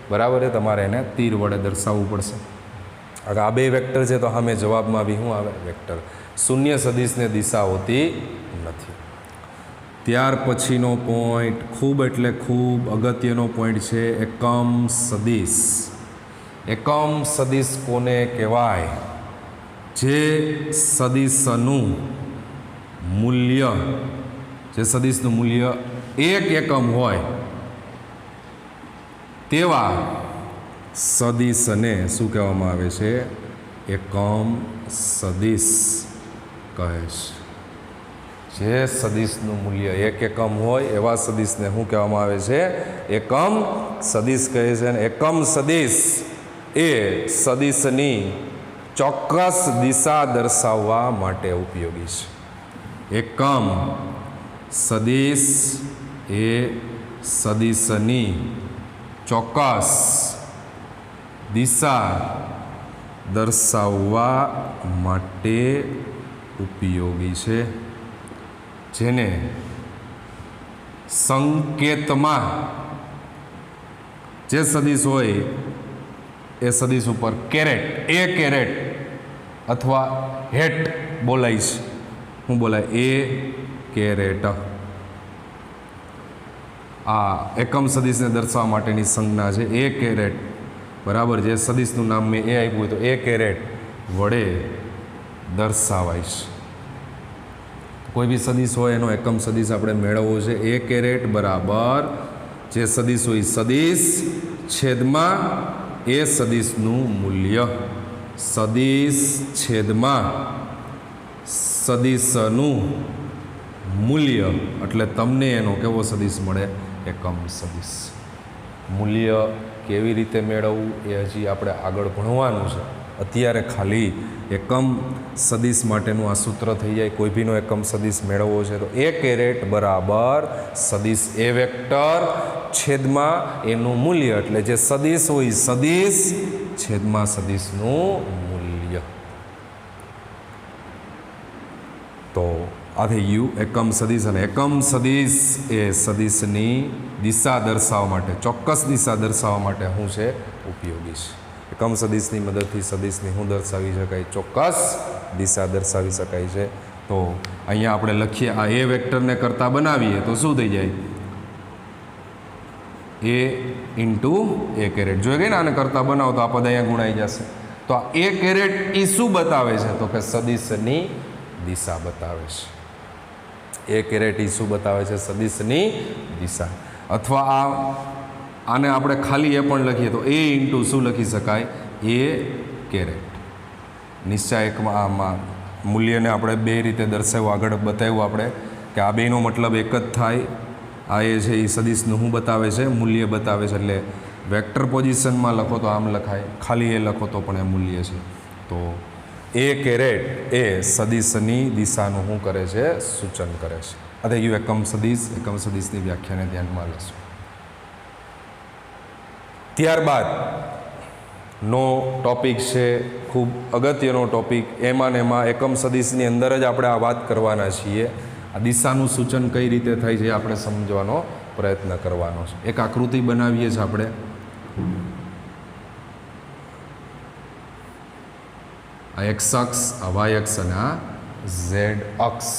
બરાબર. તમારે એને તીર વડે દર્શાવવું પડશે. આ બે વેક્ટર છે તો સામે જવાબમાં બી શું આવે, વેક્ટર. શૂન્ય સદિશને દિશા હોતી નથી. ત્યાર પછીનો પોઈન્ટ ખૂબ એટલે ખૂબ અગત્યનો પોઈન્ટ છે, એકમ સદિશ. એકમ સદિશ કોને કહેવાય, જે સદિશનું મૂલ્ય, જે સદિશનું મૂલ્ય 1 એકમ હોય તેવા સદિશને શું કહેવામાં આવે છે, એકમ સદિશ કહે છે. જે સદિશનું મૂલ્ય 1 એકમ હોય એવા સદિશને શું કહેવામાં આવે છે, એકમ સદિશ કહે છે. અને એકમ સદિશ એ સદિશની ચોક્કસ દિશા દર્શાવવા માટે ઉપયોગી છે. એકમ સદિશ એ સદિશની ચોક્કસ દિશા દર્શાવવા માટે ઉપયોગી છે, જેને સંકેતમાં જે સદિશ હોય એ સદિશ ઉપર કેરેટ, એ કેરેટ અથવા હેટ બોલાય છે. શું બોલાય, એ કેરેટ. આ એકમ સદિશને દર્શાવવા માટેની સંજ્ઞા છે, એ કેરેટ. બરાબર. જે સદિશનું નામ મેં એ આપ્યું હોય તો એ કેરેટ વડે દર્શાવાય છે. કોઈ બી સદિશ હોય એનો એકમ સદિશ આપણે મેળવવો છે. એ કેરેટ બરાબર જે સદિશ હોય સદિશ છેદમાં એ સદિશનું મૂલ્ય, સદિશ છેદમાં સદિશનું મૂલ્ય એટલે તમને એનો કેવો સદિશ મળે? એકમ સદિશ. મૂલ્ય કેવી રીતે મેળવવું એ હજી આપણે આગળ ભણવાનું છે. અત્યારે ખાલી એકમ સદિશ માટેનું આ સૂત્ર થઈ જાય. કોઈ ભીનો એકમ સદિશ મેળવવો છે તો એ કેરેટ બરાબર સદિશ એ વેક્ટર છેદમાં એનું મૂલ્ય, એટલે જે સદિશ હોય સદિશ છેદમાં સદિશનું મૂલ્ય. તો આ થઈ ગયું એકમ સદિશ. અને એકમ સદિશ એ સદિશની દિશા દર્શાવવા માટે, ચોક્કસ દિશા દર્શાવવા માટે શું છે? ઉપયોગી છે. એકમ સદિશની મદદથી સદિશની શું દર્શાવી શકાય? ચોક્કસ દિશા દર્શાવી શકાય છે. તો અહીંયા આપણે લખીએ, આ એ વેક્ટરને કરતા બનાવીએ તો શું થઈ જાય? એ ઇન્ટુ એ કેરેટ. જોઈ ગઈ ને, આને કરતા બનાવો તો આ પદ અહીંયા ગુણાઈ જશે. તો આ એ કેરેટ એ શું બતાવે છે? તો કે સદિશની દિશા બતાવે છે. એ કેરેટ એ શું બતાવે છે? સદિશની દિશા. અથવા આને આપણે ખાલી એ પણ લખીએ તો એ ઇન્ટુ શું લખી શકાય? એ કેરેટ. નિશ્ચાયકમાં આમાં મૂલ્યને આપણે બે રીતે દર્શાવ્યું, આગળ બતાવ્યું આપણે કે આ બેનો મતલબ એક જ થાય. આ એ છે એ સદિશનું શું બતાવે છે? મૂલ્ય બતાવે છે. એટલે વેક્ટર પોઝિશનમાં લખો તો આમ લખાય, ખાલી એ લખો તો પણ એ મૂલ્ય છે. તો એ કેરેટ એ સદિશની દિશાનું શું કરે છે? સૂચન કરે છે. આ થઈ ગયું એકમ સદિશ. એકમ સદિશની વ્યાખ્યાને ધ્યાનમાં લેશું. ત્યારબાદ નો ટોપિક છે ખૂબ અગત્યનો ટોપિક. એમાં ને એમાં એકમ સદિશની અંદર જ આપણે આ વાત કરવાના છીએ. આ દિશાનું સૂચન કઈ રીતે થાય છે આપણે સમજવાનો પ્રયત્ન કરવાનો છે. એક આકૃતિ બનાવીએ છીએ આપણે. આ એક્સ અક્ષ, આ વાય અક્ષ અને આ ઝેડ અક્ષ.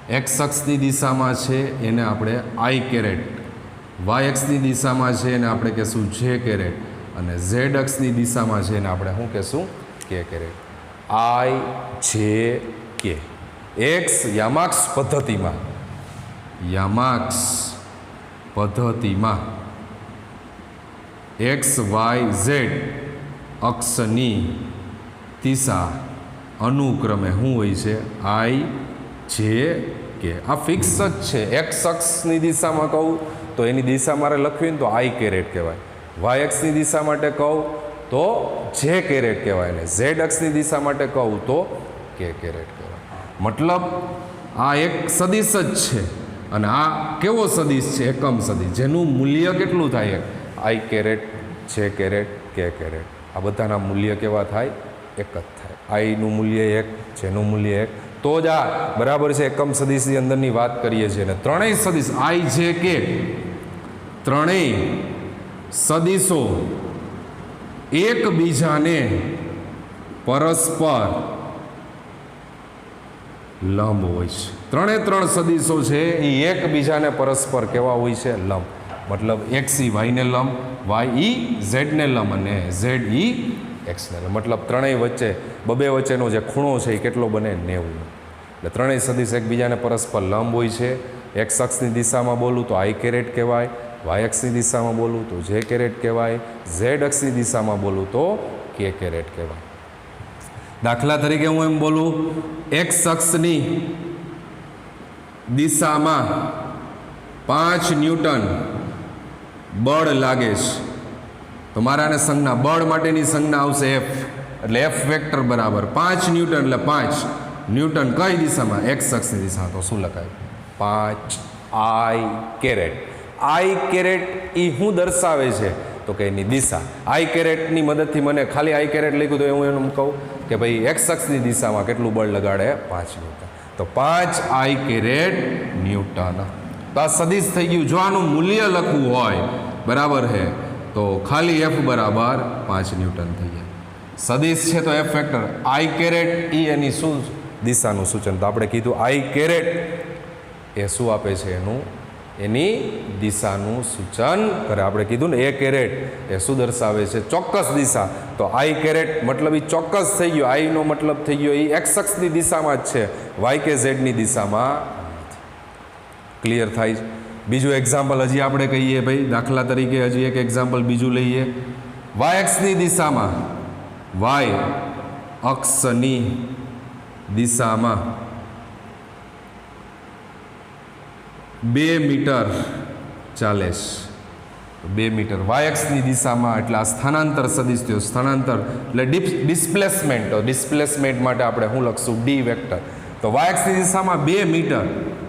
એક્સ અક્ષની દિશામાં છે એને આપણે આઈ કેરેટ, વાય અક્ષની દિશામાં છે એને આપણે કહેશું જે કેરેટ, અને ઝેડ અક્ષની દિશામાં છે એને આપણે શું કહેશું? કે કેરેટ. આઈ જે કે. એક્સ યામાક્ષ પદ્ધતિમાં, યામાક્ષ પદ્ધતિમાં એક્સ વાય ઝેડ અક્ષની દિશા અનુક્રમે શું હોય છે? આઈ જે કે. આ ફિક્સ જ છે. એક્સ અક્ષની દિશામાં કહું તો એની દિશા મારે લખવી ને તો આઈ કેરેટ કહેવાય. વાય અક્ષની દિશા માટે કહું તો જે કેરેટ કહેવાય. ને ઝેડ અક્ષની દિશા માટે કહું તો કે કેરેટ કહેવાય. મતલબ આ એક સદિશ જ છે. અને આ કેવો સદિશ છે? એકમ સદિશ, જેનું મૂલ્ય કેટલું થાય? આઈ કેરેટ, જે કેરેટ, કે કેરેટ. આ બધાના મૂલ્ય કેવા થાય? એક જ થાય. આઈનું મૂલ્ય એક, જેનું મૂલ્ય એક. તો જ આ બરાબર છે એકમ સદિશની અંદરની વાત કરીએ છીએ. ને ત્રણેય સદિશ આઈ જે કે ત્રણેય સદિશો એકબીજાને પરસ્પર લંબ હોય છે. ત્રણે ત્રણ સદિશો છે એ એકબીજાને પરસ્પર કેવા હોય છે? લંબ. મતલબ એક્સ ઈ વાયને લંબ, વાય ઈ ઝેડને લંબ અને ઝેડ ઈ એક્સને લંબ. મતલબ ત્રણેય વચ્ચે બબે વચ્ચેનો જે ખૂણો છે એ કેટલો બને? 90. એટલે ત્રણેય સદિશ એકબીજાને પરસ્પર લંબ હોય છે. એક્સ અક્ષની દિશામાં બોલું તો આઈ કેરેટ કહેવાય, વાય અક્ષની દિશામાં બોલું તો જે કેરેટ કહેવાય, ઝેડ અક્ષની દિશામાં બોલું તો કે કેરેટ કહેવાય. દાખલા તરીકે હું એમ બોલું, એક્સ અક્ષની દિશામાં 5 ન્યૂટન બળ લાગે છે તો મારાને સંજ્ઞા બળ માટેની સંજ્ઞા આવશે એફ. એટલે એફ વેક્ટર બરાબર 5 ન્યૂટન એટલે 5 ન્યૂટન કઈ દિશામાં? એક્સ અક્ષની દિશામાં. તો શું લખાય? 5 આઈ કેરેટ. આઈ કેરેટ એ શું દર્શાવે છે? તો કે એની દિશા. આઈ કેરેટની મદદથી મને ખાલી આઈ કેરેટ લખ્યું તો હું એમ કહું કે ભાઈ એક્સ અક્ષની દિશામાં કેટલું બળ લગાડે? 5 ન્યૂટન. તો 5 આઈ કેરેટ ન્યૂટન. તો આ સદિશ થઈ ગયું. જો આનું મૂલ્ય લખવું હોય બરાબર છે તો ખાલી એફ બરાબર 5 ન્યૂટન થઈ જાય. સદિશ છે તો એફ વેક્ટર. આઈ કેરેટ એ એની શું દિશાનું સૂચન? તો આપણે કીધું આઈ કેરેટ એ શું આપે છે? એની દિશાનું સૂચન કરે. આપણે કીધું ને એ કેરેટ એ શું દર્શાવે છે? ચોક્કસ દિશા. તો આઈ કેરેટ મતલબ એ ચોક્કસ થઈ ગયો. આઈનો મતલબ થઈ ગયો એ એક્સ અક્ષની દિશામાં જ છે, વાય કે ઝેડની દિશામાં. ક્લિયર થાય? બીજું એક્ઝામ્પલ હજી આપણે કહીએ ભાઈ. દાખલા તરીકે હજી એક એક્ઝામ્પલ બીજું લઈએ. વાય અક્ષની દિશામાં, વાય અક્ષની દિશામાં 2 મીટર ચાલે છે, 2 મીટર વાય અક્ષની દિશામાં, એટલે આ સ્થાનાંતર સદિશ થયો. સ્થાનાંતર એટલે ડિસ્પ્લેસમેન્ટ. તો ડિસ્પ્લેસમેન્ટ માટે આપણે શું લખશું? D vector. તો વાય અક્ષની દિશામાં 2 મીટર,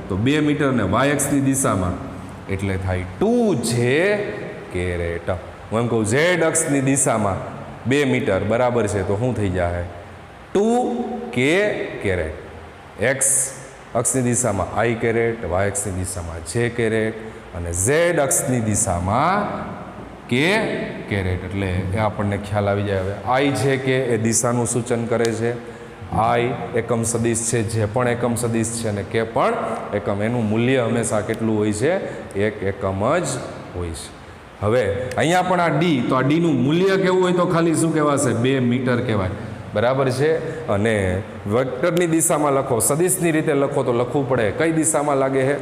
તો 2 મીટર ને વાય અક્ષની દિશામાં એટલે થાય 2j કેરેટ. હું એમ કહું ઝેડ અક્ષની દિશામાં 2 મીટર બરાબર છે, તો શું થઈ જાય? 2k caret. એક્સ અક્ષની દિશામાં આઈ કેરેટ, વાય અક્ષની દિશામાં જે કેરેટ અને ઝેડ અક્ષની દિશામાં કે કેરેટ. એટલે એ આપણને ખ્યાલ આવી જાય. હવે આઈ છે કે એ દિશાનું સૂચન કરે છે. આઈ એકમ સદિશ છે, જે પણ એકમ સદિશ છે, અને કે પણ એકમ. એનું મૂલ્ય હંમેશા કેટલું હોય છે? 1 એકમ જ હોય છે. હવે અહીંયા પણ આ ડી, તો આ ડીનું મૂલ્ય કેવું હોય તો ખાલી શું કહેવાશે? 2 મીટર કહેવાય. બરાબર છે. અને વેક્ટરની દિશામાં લખો, સદિશની રીતે લખો તો લખવું પડે કઈ દિશામાં લાગે છે?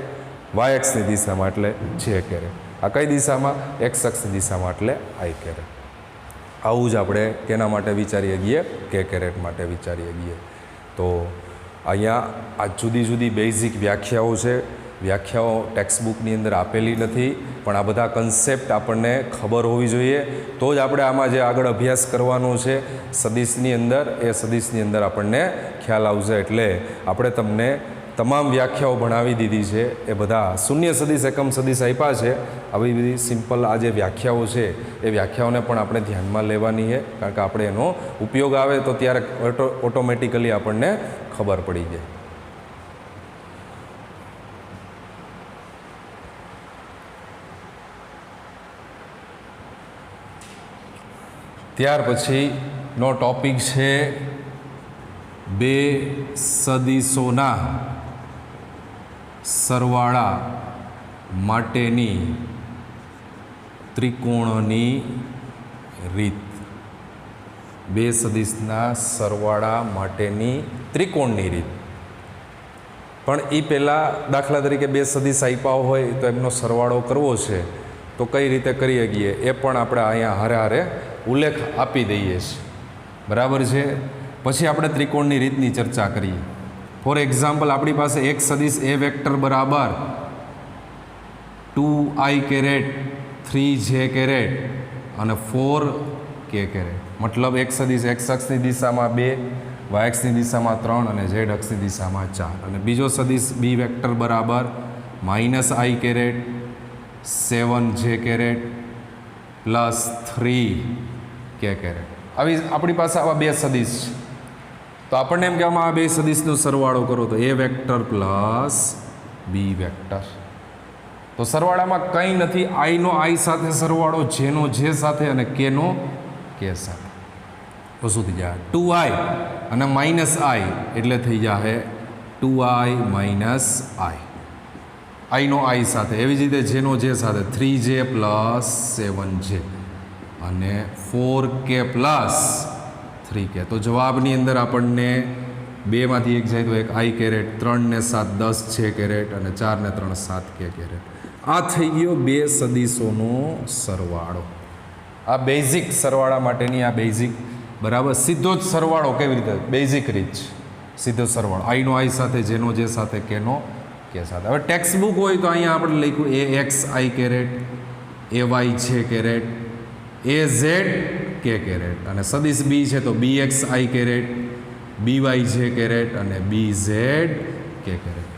વાય અક્ષની દિશામાં એટલે જે કેરેટ. આ કઈ દિશામાં? એક્સ અક્ષની દિશામાં એટલે આઈ કેરેટ. આવું જ આપણે કેના માટે વિચારીએ છીએ? કે કેરેટ માટે વિચારીએ છીએ. તો અહીંયા આ જુદી જુદી બેઝિક વ્યાખ્યાઓ છે. વ્યાખ્યાઓ ટેક્સ્ટબુકની અંદર આપેલી નથી, પણ આ બધા કન્સેપ્ટ આપણને ખબર હોવી જોઈએ. તો જ આપણે આમાં જે આગળ અભ્યાસ કરવાનો છે સદિશની અંદર, એ સદિશની અંદર આપણને ખ્યાલ આવશે. એટલે આપણે તમને તમામ વ્યાખ્યાઓ ભણાવી દીધી છે. એ બધા શૂન્ય સદિશ, એકમ સદિશ આપ્યા છે. આવી બધી સિમ્પલ આ જે વ્યાખ્યાઓ છે એ વ્યાખ્યાઓને પણ આપણે ધ્યાનમાં લેવાની છે, કારણ કે આપણે એનો ઉપયોગ આવે તો ત્યારે ઓટોમેટિકલી આપણને ખબર પડી જાય. ત્યાર પછીનો ટોપિક છે બે સદિશોના સરવાળા માટેની ત્રિકોણની રીત. બે સદિશના સરવાળા માટેની ત્રિકોણની રીત. પણ એ પહેલાં દાખલા તરીકે બે સદિશ આપ્યા હોય તો એમનો સરવાળો કરવો છે તો કઈ રીતે કરી શકીએ એ પણ આપણે અહીંયા હારે હારે ઉલ્લેખ આપી દઈએ છીએ. બરાબર છે. પછી આપણે ત્રિકોણની રીતની ચર્ચા કરીએ. ફોર એક્ઝામ્પલ, આપણી પાસે એક સદિશ એ વેક્ટર બરાબર 2i કેરેટ 3j કેરેટ અને 4k કેરેટ. મતલબ એક સદિશ એક્સ અક્ષની દિશામાં 2, વાય અક્ષની દિશામાં 3 અને ઝેડ અક્ષની દિશામાં 4. અને બીજો સદિશ બી વેક્ટર બરાબર -i caret 7j caret plus 3k caret. આવી આપણી પાસે આવા બે સદિશ છે. તો આપણને એમ કહેવામાં આ બે સદિશનો સરવાળો કરો તો A vector plus B vector. તો સરવાળામાં કંઈ નથી. આઈનો આઈ સાથે સરવાળો, જેનો જે સાથે અને કેનો કે સાથે. તો શું થઈ જાય? 2i અને -i એટલે થઈ જાય 2i - i. આઈનો આઈ સાથે. એવી જ રીતે જેનો જે સાથે 3j પ્લસ 7j અને 4k પ્લસ 3k. તો જવાબની અંદર આપણને બેમાંથી એક જાય તો એક આઈ કેરેટ, 3 ને 7 10j કેરેટ અને 4 ને 3 7k કેરેટ. આ થઈ ગયો બે સદિશોનો સરવાળો. આ બેઝિક સરવાળા માટેની આ બેઝિક, બરાબર, સીધો જ સરવાળો કેવી રીતે? બેઝિક રીત છે સીધો સરવાળો. આઈનો આઈ સાથે, જેનો જે સાથે, કેનો કે સાથે. હવે ટેક્સ્ટ બુક હોય તો અહીંયા આપણે લખ્યું a x i caret, a y j caret, a z k caret. અને સદિશ બી છે તો b x i caret, b y j caret અને બી ઝેડ કે કેરેટ.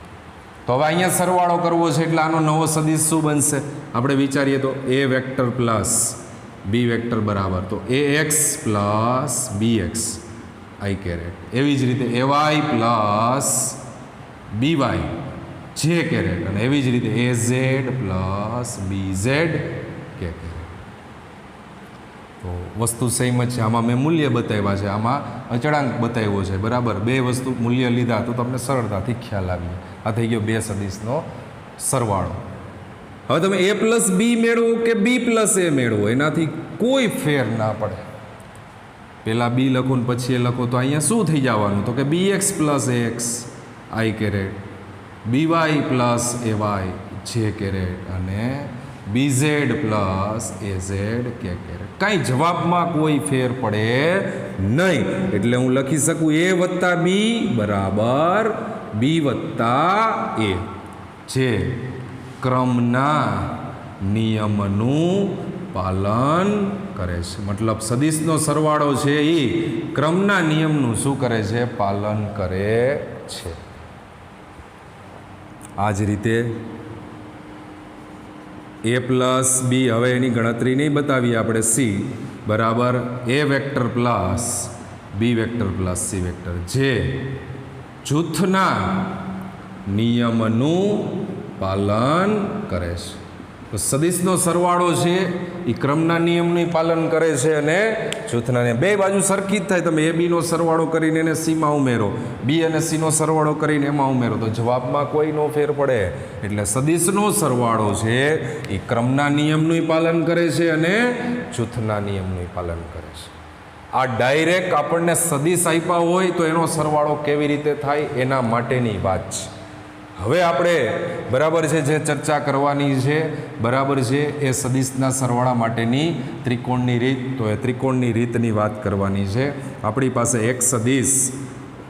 તો હવે અહીંયા સરવાળો કરવો છે એટલે આનો નવો સદિશ શું બનશે? આપણે વિચારીએ તો A vector plus B vector બરાબર તો એ x plus B x i caret. એવી જ રીતે A y plus B y j caret અને એવી જ રીતે A z plus B z k caret. તો વસ્તુ સેમ જ છે. આમાં મેં મૂલ્ય બતાવ્યા છે, આમાં અચળાંક બતાવ્યો છે. બરાબર, બે વસ્તુ મૂલ્ય લીધા તો તમને સરળતાથી ખ્યાલ આવી. આ થઈ ગયો બે સદિશનો સરવાળો. હવે તમે એ પ્લસ બી મેળવો કે બી પ્લસ એ મેળવો, એનાથી કોઈ ફેર ના પડે. પહેલાં બી લખો ને પછી એ લખો તો અહીંયા શું થઈ જવાનું? તો કે b x plus a x i caret, b y plus a y j caret અને b z plus a z k caret. કાંઈ જવાબમાં કોઈ ફેર પડે નહીં. એટલે હું લખી શકું એ વત્તા બી બરાબર બી વત્તા એ, જે ક્રમના નિયમનું પાલન કરે છે. મતલબ સદિશનો સરવાળો છે એ ક્રમના નિયમનું શું કરે છે? પાલન કરે છે. આ જ રીતે a પ્લસ બી, હવે એની ગણતરી નહીં બતાવીએ આપણે. સી બરાબર a vector plus B vector plus C vector, જે જૂથના નિયમનું પાલન કરે છે. તો સદિશનો સરવાળો છે એ ક્રમના નિયમનું પાલન કરે છે અને જૂથના બે બાજુ સરખી જ થાય. તમે એ બીનો સરવાળો કરીને એને સીમાં ઉમેરો, બી અને સીનો સરવાળો કરીને એમાં ઉમેરો તો જવાબમાં કોઈ નો ફેર પડે. એટલે સદિશનો સરવાળો છે એ ક્રમના નિયમનું પાલન કરે છે અને જૂથના નિયમનું પાલન કરે છે. આ ડાયરેક્ટ આપણને સદિશ આપ્યા હોય તો એનો સરવાળો કેવી રીતે થાય એના માટેની વાત છે. હવે આપણે બરાબર છે જે ચર્ચા કરવાની છે બરાબર છે એ સદિશના સરવાળા માટેની ત્રિકોણની રીત. તો એ ત્રિકોણની રીતની વાત કરવાની છે. આપણી પાસે એક સદિશ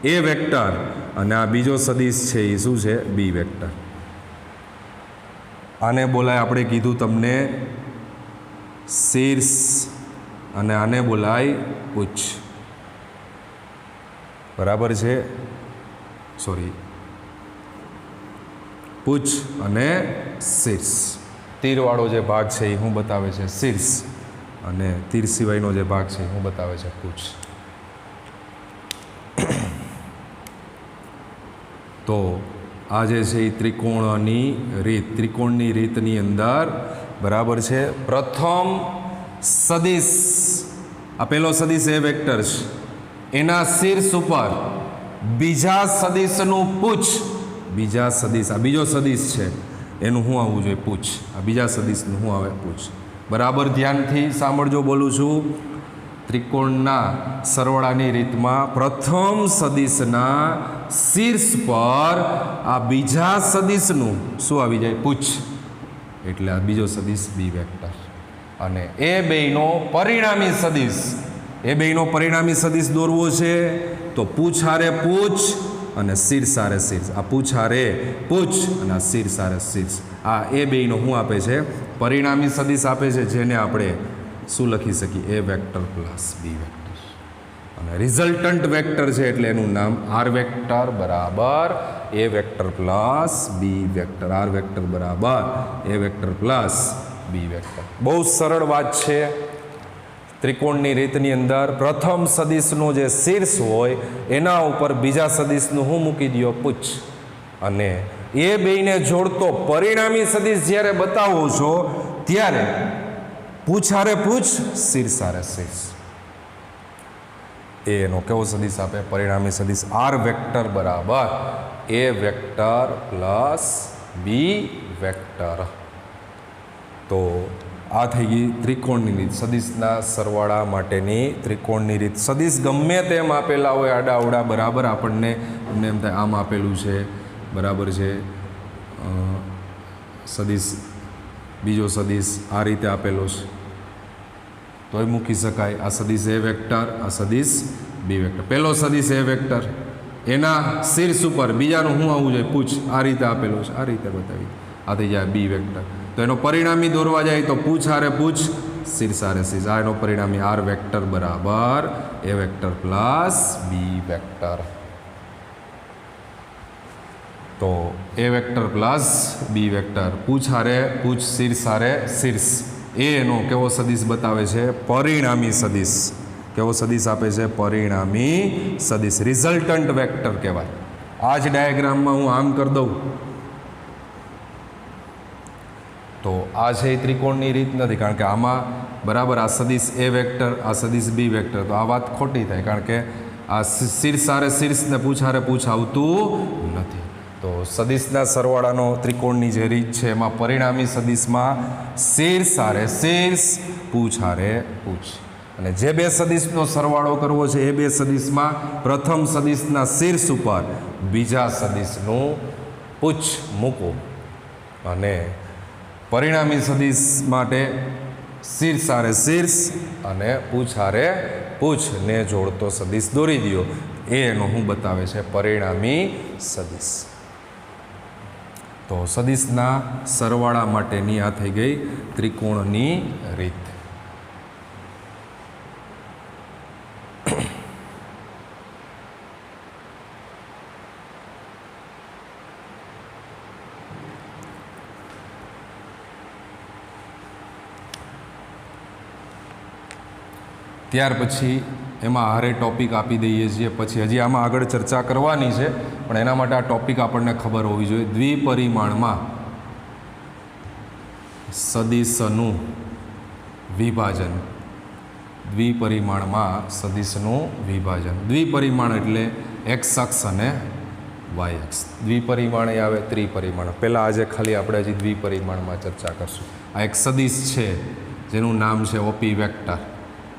એ વેક્ટર અને આ બીજો સદિશ છે એ શું છે? બી વેક્ટર. આને બોલાય, આપણે કીધું તમને, શીર્ષ, અને આને બોલાય ઉચ્ચ. બરાબર છે, સોરી, પૂછ અને શીર્ષ. તીરવાળો જે ભાગ છે એ શું બતાવે છે? શીર્ષ, અને તીર સિવાયનો જે ભાગ છે એ શું બતાવે છે? પૂછ. તો આ જે છે એ ત્રિકોણની રીત. ત્રિકોણની રીતની અંદર બરાબર છે પ્રથમ સદિશ, આ પહેલો સદિશ એ વેક્ટર છે, એના શીર્ષ ઉપર બીજા સદિશનું પૂછ. બીજા સદિશ, આ બીજો સદિશ છે એનું શું આવવું જોઈએ? પૂછ. આ બીજા સદિશનું શું આવે? પૂછ. બરાબર ધ્યાનથી સાંભળજો, બોલું છું. ત્રિકોણના સરવાળાની રીતમાં પ્રથમ સદિશના શીર્ષ પર આ બીજા સદિશનું શું આવી જાય? પૂછ. એટલે આ બીજો સદિશ બી વેક્ટર. અને એ બેયનો પરિણામી સદિશ, એ બેયનો પરિણામી સદિશ દોરવો છે તો પૂછ હારે પૂછ અને શીર્ષ હારે શીર્ષ. આ પૂછ હારે પૂછ અને આ શીર્ષ હારે શીર્ષ. આ એ બેયનો શું આપે છે? પરિણામી સદિશ આપે છે, જેને આપણે શું લખી શકીએ? એ વેક્ટર પ્લસ બી વેક્ટર. અને રિઝલ્ટન્ટ વેક્ટર છે એટલે એનું નામ આર વેક્ટર બરાબર એ vector plus B vector. R vector બરાબર એ વેક્ટર પ્લસ બી વેક્ટર. બહુ સરળ વાત છે. ત્રિકોણની રીતની અંદર પ્રથમ સદિશનું જે શીર્ષ હોય એના ઉપર બીજા સદિશનું હું મૂકી દો? પૂછ. અને એ બેયને જોડતો પરિણામી સદિશ જ્યારે બતાવો છો ત્યારે પૂછ હારે પૂછ, શીર્ષ હારે શીર્ષ. એનો કેવો સદિશ આપે? પરિણામી સદિશ. આર વેક્ટર બરાબર એ વેક્ટર પ્લસ બી વેક્ટર. તો આ થઈ ગઈ ત્રિકોણની રીત, સદિશના સરવાળા માટેની ત્રિકોણની રીત. સદિશ ગમે તેમ આપેલા હોય આડા અવડા બરાબર, આપણને એમ થાય આમ આપેલું છે બરાબર છે, સદિશ બીજો સદિશ આ રીતે આપેલો છે તોય મૂકી શકાય. આ સદિશ એ વેક્ટર, આ સદિશ બી વેક્ટર. પહેલો સદિશ એ વેક્ટર, એના શીર્ષ ઉપર બીજાનું શું આવવું જોઈએ? પૂછ. આ રીતે આપેલું છે, આ રીતે બતાવી. આ થઈ જાય બી વેક્ટર. તો એનો પરિણામી દોરવા જાય તો પૂછ હારે પૂછ, શીર્ષ હારે શીર્ષ. આ એનો પરિણામી આર વેક્ટર બરાબર એ વેક્ટર પ્લસ બી વેક્ટર. તો A vector plus B vector, પૂછ હારે પૂછ, શીર્ષ હારે શીર્ષ. એનો કેવો સદિશ બતાવે છે? પરિણામી સદિશ. કેવો સદિશ આપે છે? પરિણામી સદિશ. રિઝલ્ટન્ટ વેક્ટર કહેવાય. આ જ ડાયાગ્રામમાં હું આમ કરી દઉં તો આ છે એ ત્રિકોણની રીત નથી, કારણ કે આમાં બરાબર આ સદિશ એ વેક્ટર, આ સદિશ બી વેક્ટર, તો આ વાત ખોટી થાય, કારણ કે આ શીર્ષ હારે શીર્ષ ને પૂછ હારે પૂછ આવતું નથી. તો સદિશના સરવાળાનો ત્રિકોણની જે રીત છે એમાં પરિણામી સદિશમાં શીર્ષ હારે શીર્ષ, પૂછ હારે પૂછ. અને જે બે સદિશનો સરવાળો કરવો છે એ બે સદિશમાં પ્રથમ સદિશના શીર્ષ ઉપર બીજા સદિશનું પૂછ મૂકો અને પરિણામી સદિશ માટે શીર્ષ હારે શીર્ષ અને પૂછ હારે પૂછ ને જોડતો સદિશ દોરી દો. એનો હું બતાવે છે? પરિણામી સદિશ. તો સદિશના સરવાળા માટેની આ થઈ ગઈ ત્રિકોણની રીત. ત્યાર પછી એમાં હારે ટોપિક આપી દઈએ છીએ. પછી હજી આમાં આગળ ચર્ચા કરવાની છે, પણ એના માટે આ ટોપિક આપણને ખબર હોવી જોઈએ. દ્વિપરિમાણમાં સદિશનું વિભાજન. દ્વિપરિમાણમાં સદિશનું વિભાજન. દ્વિપરિમાણ એટલે એક્સ અક્ષ અને વાય અક્ષ. દ્વિપરિમાણ એ આવે ત્રિપરિમાણ. પહેલાં આજે ખાલી આપણે હજી દ્વિપરિમાણમાં ચર્ચા કરશું. આ એક સદિશ છે જેનું નામ છે ઓપી વેક્ટર.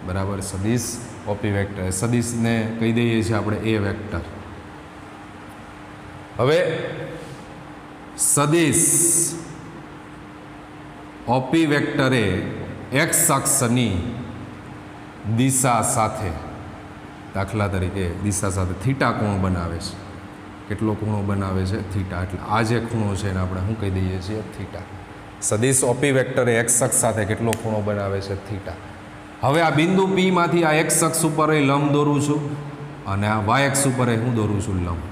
બરાબર, સદિશ ઓપી વેક્ટર. સદિશને કહી દઈએ છીએ આપણે એ વેક્ટર. હવે સદિશ ઓપી વેક્ટરે એક્સ અક્ષની દિશા સાથે, દાખલા તરીકે દિશા સાથે થીટા કોણ બનાવે છે. કેટલો ખૂણો બનાવે છે? થીટા. એટલે આ જે ખૂણો છે એને આપણે શું કહી દઈએ છીએ? થીટા. સદિશ ઓપી વેક્ટરે એક્સ અક્ષ સાથે કેટલો ખૂણો બનાવે છે? થીટા. હવે આ બિંદુ પી માંથી આ એક્સ અક્ષ ઉપર લંબ દોરું છું અને આ વાય અક્ષ ઉપર હું દોરું છું લંબ.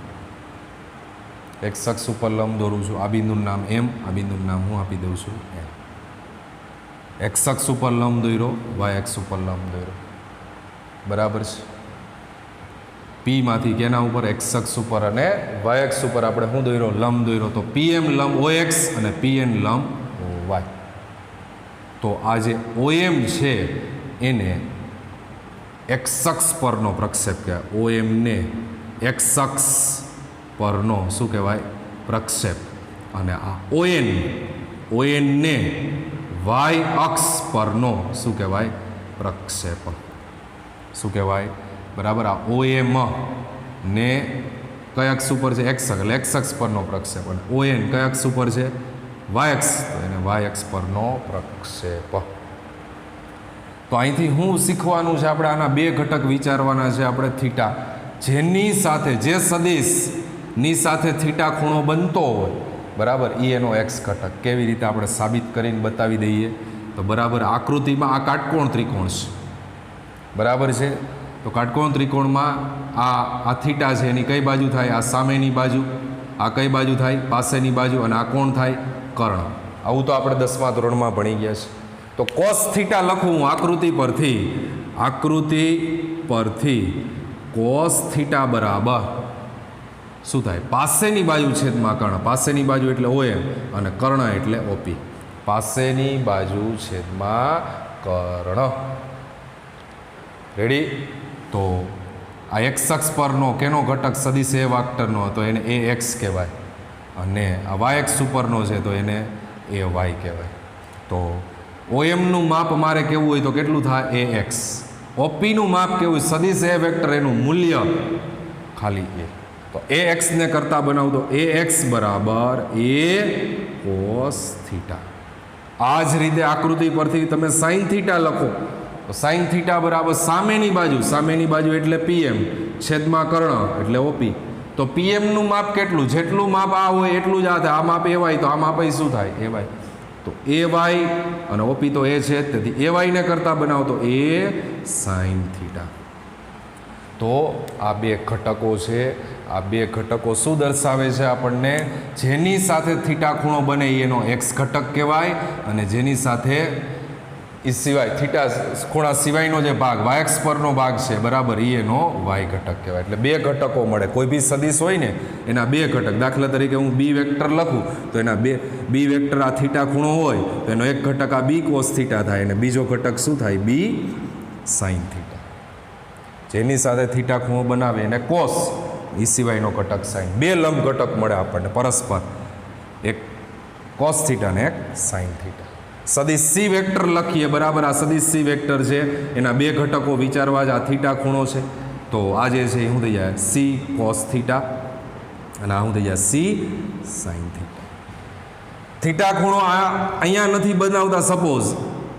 એક્સ અક્ષ ઉપર લંબ દોરું છું. આ બિંદુનું નામ એમ, આ બિંદુનું નામ હું આપી દઉં છું એમ. એક્સ અક્ષ ઉપર લંબ દોર્યો, વાય અક્ષ ઉપર લંબ દોર્યો. બરાબર છે. પી માંથી કેના ઉપર? એક્સ અક્ષ ઉપર અને વાય અક્ષ ઉપર આપણે શું દોર્યો? લંબ દોર્યો. તો પીએમ લંબ ઓએક્સ અને પીએન લંબ વાય. તો આ જે ઓએમ છે એને એક્સ અક્ષ પરનો પ્રક્ષેપ કહેવાય. OM ને એક્સ અક્ષ પરનો શું કહેવાય? પ્રક્ષેપ. અને આ ON ને વાય અક્ષ પરનો શું કહેવાય? પ્રક્ષેપ. શું કહેવાય? બરાબર. આ OM ને કયા અક્ષ ઉપર છે? એક્સ અક્ષ. એટલે એક્સ અક્ષ પરનો પ્રક્ષેપ. અને ON કયા અક્ષ ઉપર છે? વાય અક્ષ. તો એને વાય અક્ષ પરનો પ્રક્ષેપ. તો અહીંથી શું શીખવાનું છે? આપણે આના બે ઘટક વિચારવાના છે આપણે. થીટા, જેની સાથે, જે સદિશની સાથે થીટા ખૂણો બનતો હોય, બરાબર, એ એનો એક્સ ઘટક. કેવી રીતે આપણે સાબિત કરીને બતાવી દઈએ? તો બરાબર, આકૃતિમાં આ કાટકોણ ત્રિકોણ છે. બરાબર છે. તો કાટકોણ ત્રિકોણમાં આ થીટા છે એની કઈ બાજુ થાય? આ સામેની બાજુ. આ કઈ બાજુ થાય? પાસેની બાજુ. અને આ કોણ થાય? કર્ણ. આવું તો આપણે 10મા ધોરણમાં ભણી ગયા છે. તો કોસ થીટા લખું હું આકૃતિ પરથી કોસ થીટા બરાબર શું થાય? પાસેની બાજુ છેદમાં કર્ણ. પાસેની બાજુ એટલે OM અને કર્ણ એટલે OP. પાસેની બાજુ છેદમાં કર્ણ. રેડી? તો આ એક્સ અક્ષ પરનો કેનો ઘટક? સદિશ એ વેક્ટરનો હતો, એને AX કહેવાય. અને આ વાય અક્ષ ઉપરનો છે તો એને AY કહેવાય. તો OMનું માપ મારે કેવું હોય તો કેટલું થાય? AX. OPનું માપ કેવું? સદિશ એ વેક્ટર એનું મૂલ્ય ખાલી A. તો AX ને કરતા બનાવતો AX બરાબર A cos થીટા. આ જ રીતે આકૃતિ પરથી તમે સાઇન થીટા લખો તો સાઇન થીટા બરાબર સામેની બાજુ એટલે PM છેદમાં કર્ણ એટલે OP. તો PMનું માપ કેટલું? જેટલું માપ આ હોય એટલું જ આ થાય. આ માપ AY તો આ માપ શું થાય? AY. તો AY અને OP તો A છે, તેથી AY ને કરતા બનાવતો A સાઇન થીટા. તો આ બે ઘટકો છે. આ બે ઘટકો શું દર્શાવે છે આપણને? જેની સાથે થીટા ખૂણો બને એનો એક્સ ઘટક કહેવાય, અને જેની સાથે એ સિવાય થીટા ખૂણા સિવાયનો જે ભાગ વાયક્ષ પરનો ભાગ છે, બરાબર, એનો વાય ઘટક કહેવાય. એટલે બે ઘટકો મળે. કોઈ બી સદિશ હોય ને એના બે ઘટક. દાખલા તરીકે હું બી વેક્ટર લખું તો એના બી વેક્ટર આ થીટા ખૂણો હોય તો એનો એક ઘટક આ બી કોસ થીટા થાય અને બીજો ઘટક શું થાય? બી સાઇન થીટા. જેની સાથે થીટા ખૂણો બનાવે એને કોસ, એ સિવાયનો ઘટક સાઇન. બે લંબ ઘટક મળે આપણને પરસ્પર, એક કોસ થીટા ને એક સાઇન થીટા. સદિશ સી વેક્ટર લખીએ, બરાબર. આ સદિશ સી વેક્ટર છે, એના બે ઘટકો વિચારવા જ. આ થીટા ખૂણો છે તો આ જે છે એ શું થઈ જાય? સી કોસ થીટા, અને આ શું થઈ જાય? C sine theta. થીટા ખૂણો અહીંયા નથી બનાવતા સપોઝ,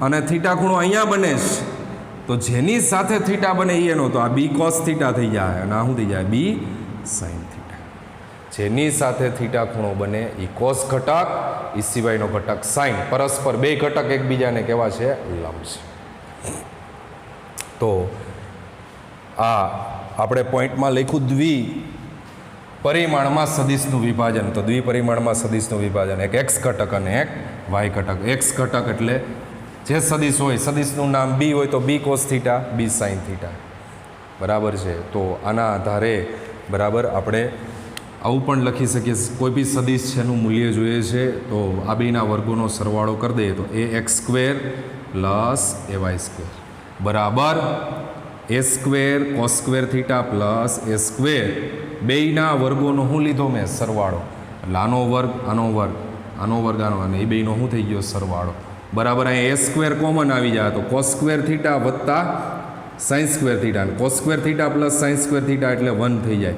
અને થીટા ખૂણો અહીંયા બને છે, તો જેની સાથે થીટા બને એનો તો આ બી કોસ થીટા થઈ જાય, અને આ શું થઈ જાય? બી સાઇન થીટા. જેની સાથે થીટા ખૂણો બને એ કોસ ઘટક, એ સિવાયનો ઘટક સાઇન. પરસ્પર બે ઘટક એકબીજાને કેવા છે? લંબ છે. તો આ આપણે પોઈન્ટમાં લખ્યું પરિમાણમાં સદિશનું વિભાજન. તો દ્વિપરિમાણમાં સદિશનું વિભાજન એક એક્સ ઘટક અને એક વાય ઘટક. એક્સ ઘટક એટલે જે સદિશ હોય, સદિશનું નામ બી હોય તો બી કોસ થીટા, બી સાઇન થીટા. બરાબર છે. તો આના આધારે બરાબર આપણે આવું પણ લખી શકીએ, કોઈ બી સદિશ છે એનું મૂલ્ય જોઈએ છે તો આ બેના વર્ગોનો સરવાળો કરી દઈએ તો એ x square plus a y square બરાબર a square cos square theta plus a square. બેયના વર્ગોનો શું લીધો મેં? સરવાળો. એટલે આનો વર્ગ આનો વર્ગ આનો વર્ગ આનો, અને એ બેયનો શું થઈ ગયો? સરવાળો. બરાબર. અહીંયા એ સ્ક્વેર કોમન આવી જાય તો કોસ સ્ક્વેર થીટા વત્તા સાઇન સ્ક્વેર થીટા, અને cos square theta plus sine square theta એટલે 1 થઈ જાય.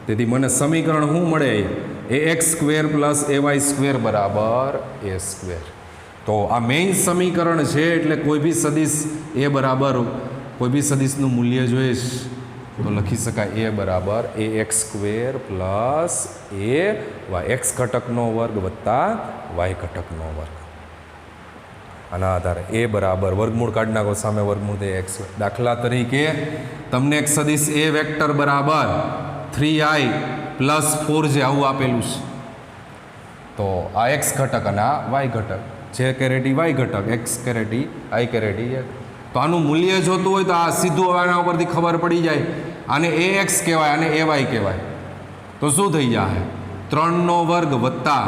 તેથી મને સમીકરણ શું મળે? A x square plus a y square બરાબર એ સ્ક્વેર. તો આ મેઇન સમીકરણ છે. એટલે કોઈ બી સદિશ એ બરાબર કોઈ બી સદિશનું મૂલ્ય જોઈશ તો લખી શકાય એ બરાબર a x square plus a y, x ઘટકનો વર્ગ વત્તા વાય ઘટકનો વર્ગ. આના આધારે એ બરાબર વર્ગમૂળ કાઢી નાખો, સામે વર્ગમૂળ દે એક્સ. દાખલા તરીકે તમને એક સદિશ એ વેક્ટર બરાબર 3i પ્લસ 4j આવું આપેલું છે. તો આ એક્સ ઘટક અને આ વાય ઘટક, જે કેરેટી વાય ઘટક, એક્સ કેરેટી આઈ કેરેટી. તો આનું મૂલ્ય જોતું હોય તો આ સીધું આના ઉપરથી ખબર પડી જાય. આને એ એક્સ કહેવાય, આને એ વાય કહેવાય. તો શું થઈ જાય? 3નો વર્ગ વત્તા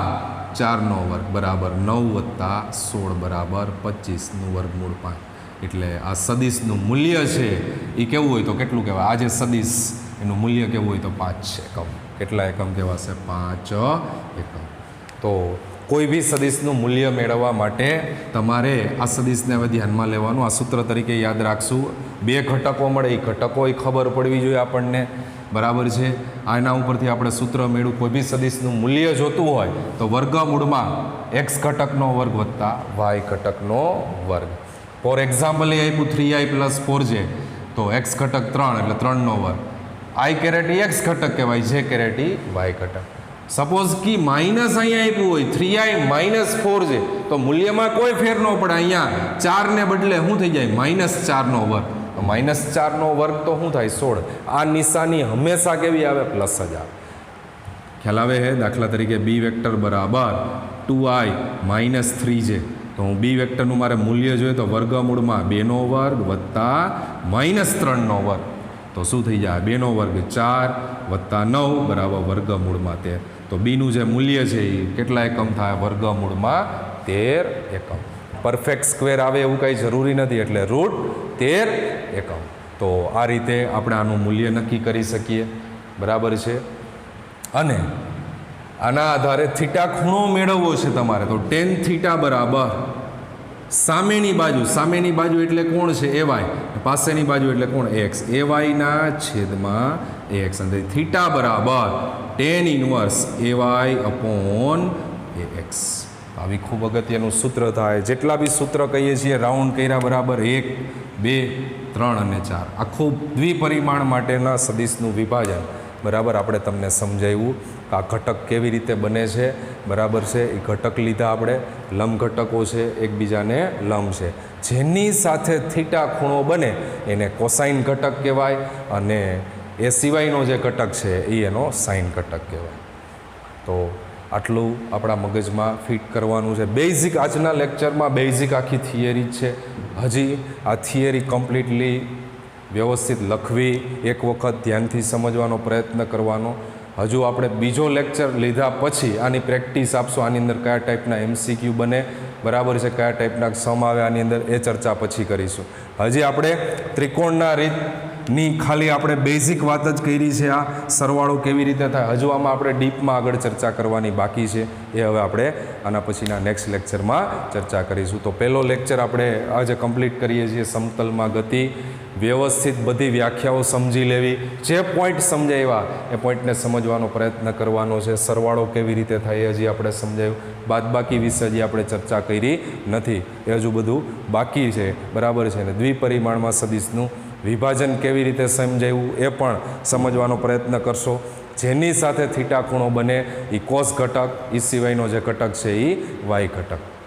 4નો વર્ગ બરાબર 9 વત્તા 16 બરાબર 25નું વર્ગમૂળ 5. એટલે આ સદિશનું મૂલ્ય છે એ કેવું હોય તો કેટલું કહેવાય? આ જે સદિશ એનું મૂલ્ય કેવું હોય તો 5 એકમ. કેટલા એકમ કહેવાશે? 5 એકમ. તો કોઈ બી સદિશનું મૂલ્ય મેળવવા માટે તમારે આ સદિશને હવે ધ્યાનમાં લેવાનું. આ સૂત્ર તરીકે યાદ રાખશું. બે ઘટકો મળે, એ ઘટકો ખબર પડવી જોઈએ આપણને. બરાબર છે. આના ઉપરથી આપણે સૂત્ર મેળવું. કોઈ બી સદિશનું મૂલ્ય જોતું હોય તો વર્ગમૂળમાં એક્સ ઘટકનો વર્ગ વત્તા વાય ઘટકનો વર્ગ. ફોર એક્ઝામ્પલ એ આપ્યું 3i પ્લસ 4j, તો એક્સ ઘટક 3 એટલે 3નો વર્ગ. આઈ કેરેટી એક્સ ઘટક કહેવાય, જે કેરેટી વાય ઘટક. સપોઝ કે માઇનસ અહીંયા આપ્યું હોય 3i માઇનસ 4j, તો મૂલ્યમાં કોઈ ફેર ન પડે. અહીંયા 4ને બદલે શું થઈ જાય? -4નો વર્ગ. -4નો વર્ગ તો શું થાય? 16. આ નિશાની હંમેશા કેવી આવે? પ્લસ જ આવે. ખ્યાલ આવે છે? દાખલા તરીકે બી વેક્ટર બરાબર 2i માઇનસ 3j. તો હું બી વેક્ટરનું મારે મૂલ્ય જોઈએ તો વર્ગમૂળમાં 2નો વર્ગ વત્તા -3નો વર્ગ. તો શું થઈ જાય? 2નો વર્ગ 4 વત્તા 9 બરાબર વર્ગમૂળમાં 13. તો બીનું જે મૂલ્ય છે એ કેટલા એકમ થાય? વર્ગમૂળમાં 13 એકમ. પરફેક્ટ સ્ક્વેર આવે એવું કંઈ જરૂરી નથી, એટલે √13 એકમ. તો આ રીતે આપણે આનું મૂલ્ય નક્કી કરી શકીએ. બરાબર છે. અને આના આધારે થીટા ખૂણો મેળવવો છે તમારે, તો ટેન થીટા બરાબર સામેની બાજુ એટલે કોણ છે? A y. પાસેની બાજુ એટલે કોણ? એક્સ. એ વાયના છેદમાં એક્સ. અને થીટા બરાબર tan inverse A y upon A x. આવી ખૂબ અગત્યનું સૂત્ર થાય. જેટલા બી સૂત્ર કહીએ છીએ રાઉન્ડ કર્યા બરાબર 1, 2, 3 અને 4. આખું દ્વિપરિમાણ માટેના સદિશનું વિભાજન બરાબર આપણે તમને સમજાવ્યું. આ ઘટક કેવી રીતે બને છે. બરાબર છે. એ ઘટક લીધા આપણે, લંબ ઘટકો છે, એકબીજાને લંબ છે. જેની સાથે થીટા ખૂણો બને એને કોસાઇન ઘટક કહેવાય, અને એ સિવાયનો જે ઘટક છે એ એનો સાઇન ઘટક કહેવાય. તો આટલું આપણા મગજમાં ફિટ કરવાનું છે. બેઝિક આજના લેક્ચરમાં બેઝિક આખી થિયરી જ છે. હજી આ થિયરી કમ્પ્લીટલી વ્યવસ્થિત લખવી, એક વખત ધ્યાનથી સમજવાનો પ્રયત્ન કરવાનો. હજુ આપણે બીજો લેક્ચર લીધા પછી આની પ્રેક્ટિસ આપશું. આની અંદર કયા ટાઈપના MCQ બને, બરાબર છે, કયા ટાઈપના સમ આવે આની અંદર, એ ચર્ચા પછી કરીશું. હજી આપણે ત્રિકોણના રીતની ખાલી આપણે બેઝિક વાત જ કરી છે. આ સરવાળો કેવી રીતે થાય, હજુ આમાં આપણે ડીપમાં આગળ ચર્ચા કરવાની બાકી છે. એ હવે આપણે આના પછીના નેક્સ્ટ લેક્ચરમાં ચર્ચા કરીશું. તો પહેલો લેક્ચર આપણે આજે કમ્પ્લીટ કરીએ છીએ. સમતલમાં ગતિ, વ્યવસ્થિત બધી વ્યાખ્યાઓ સમજી લેવી, જે પોઈન્ટ સમજાવ્યા એ પોઈન્ટને સમજવાનો પ્રયત્ન કરવાનો છે. સરવાળો કેવી રીતે થાય એ હજી આપણે સમજાવ્યું. બાદબાકી વિશે હજી આપણે ચર્ચા કરી નથી, એ હજુ બધું બાકી છે. બરાબર છે ને. દ્વિપરિમાણમાં સદિશનું વિભાજન કેવી રીતે સમજાવ્યું એ પણ સમજવાનો પ્રયત્ન કરશો. જેની સાથે થીટા ખૂણો બને એ કોસ ઘટક, એ સિવાયનો જે ઘટક છે એ વાય ઘટક.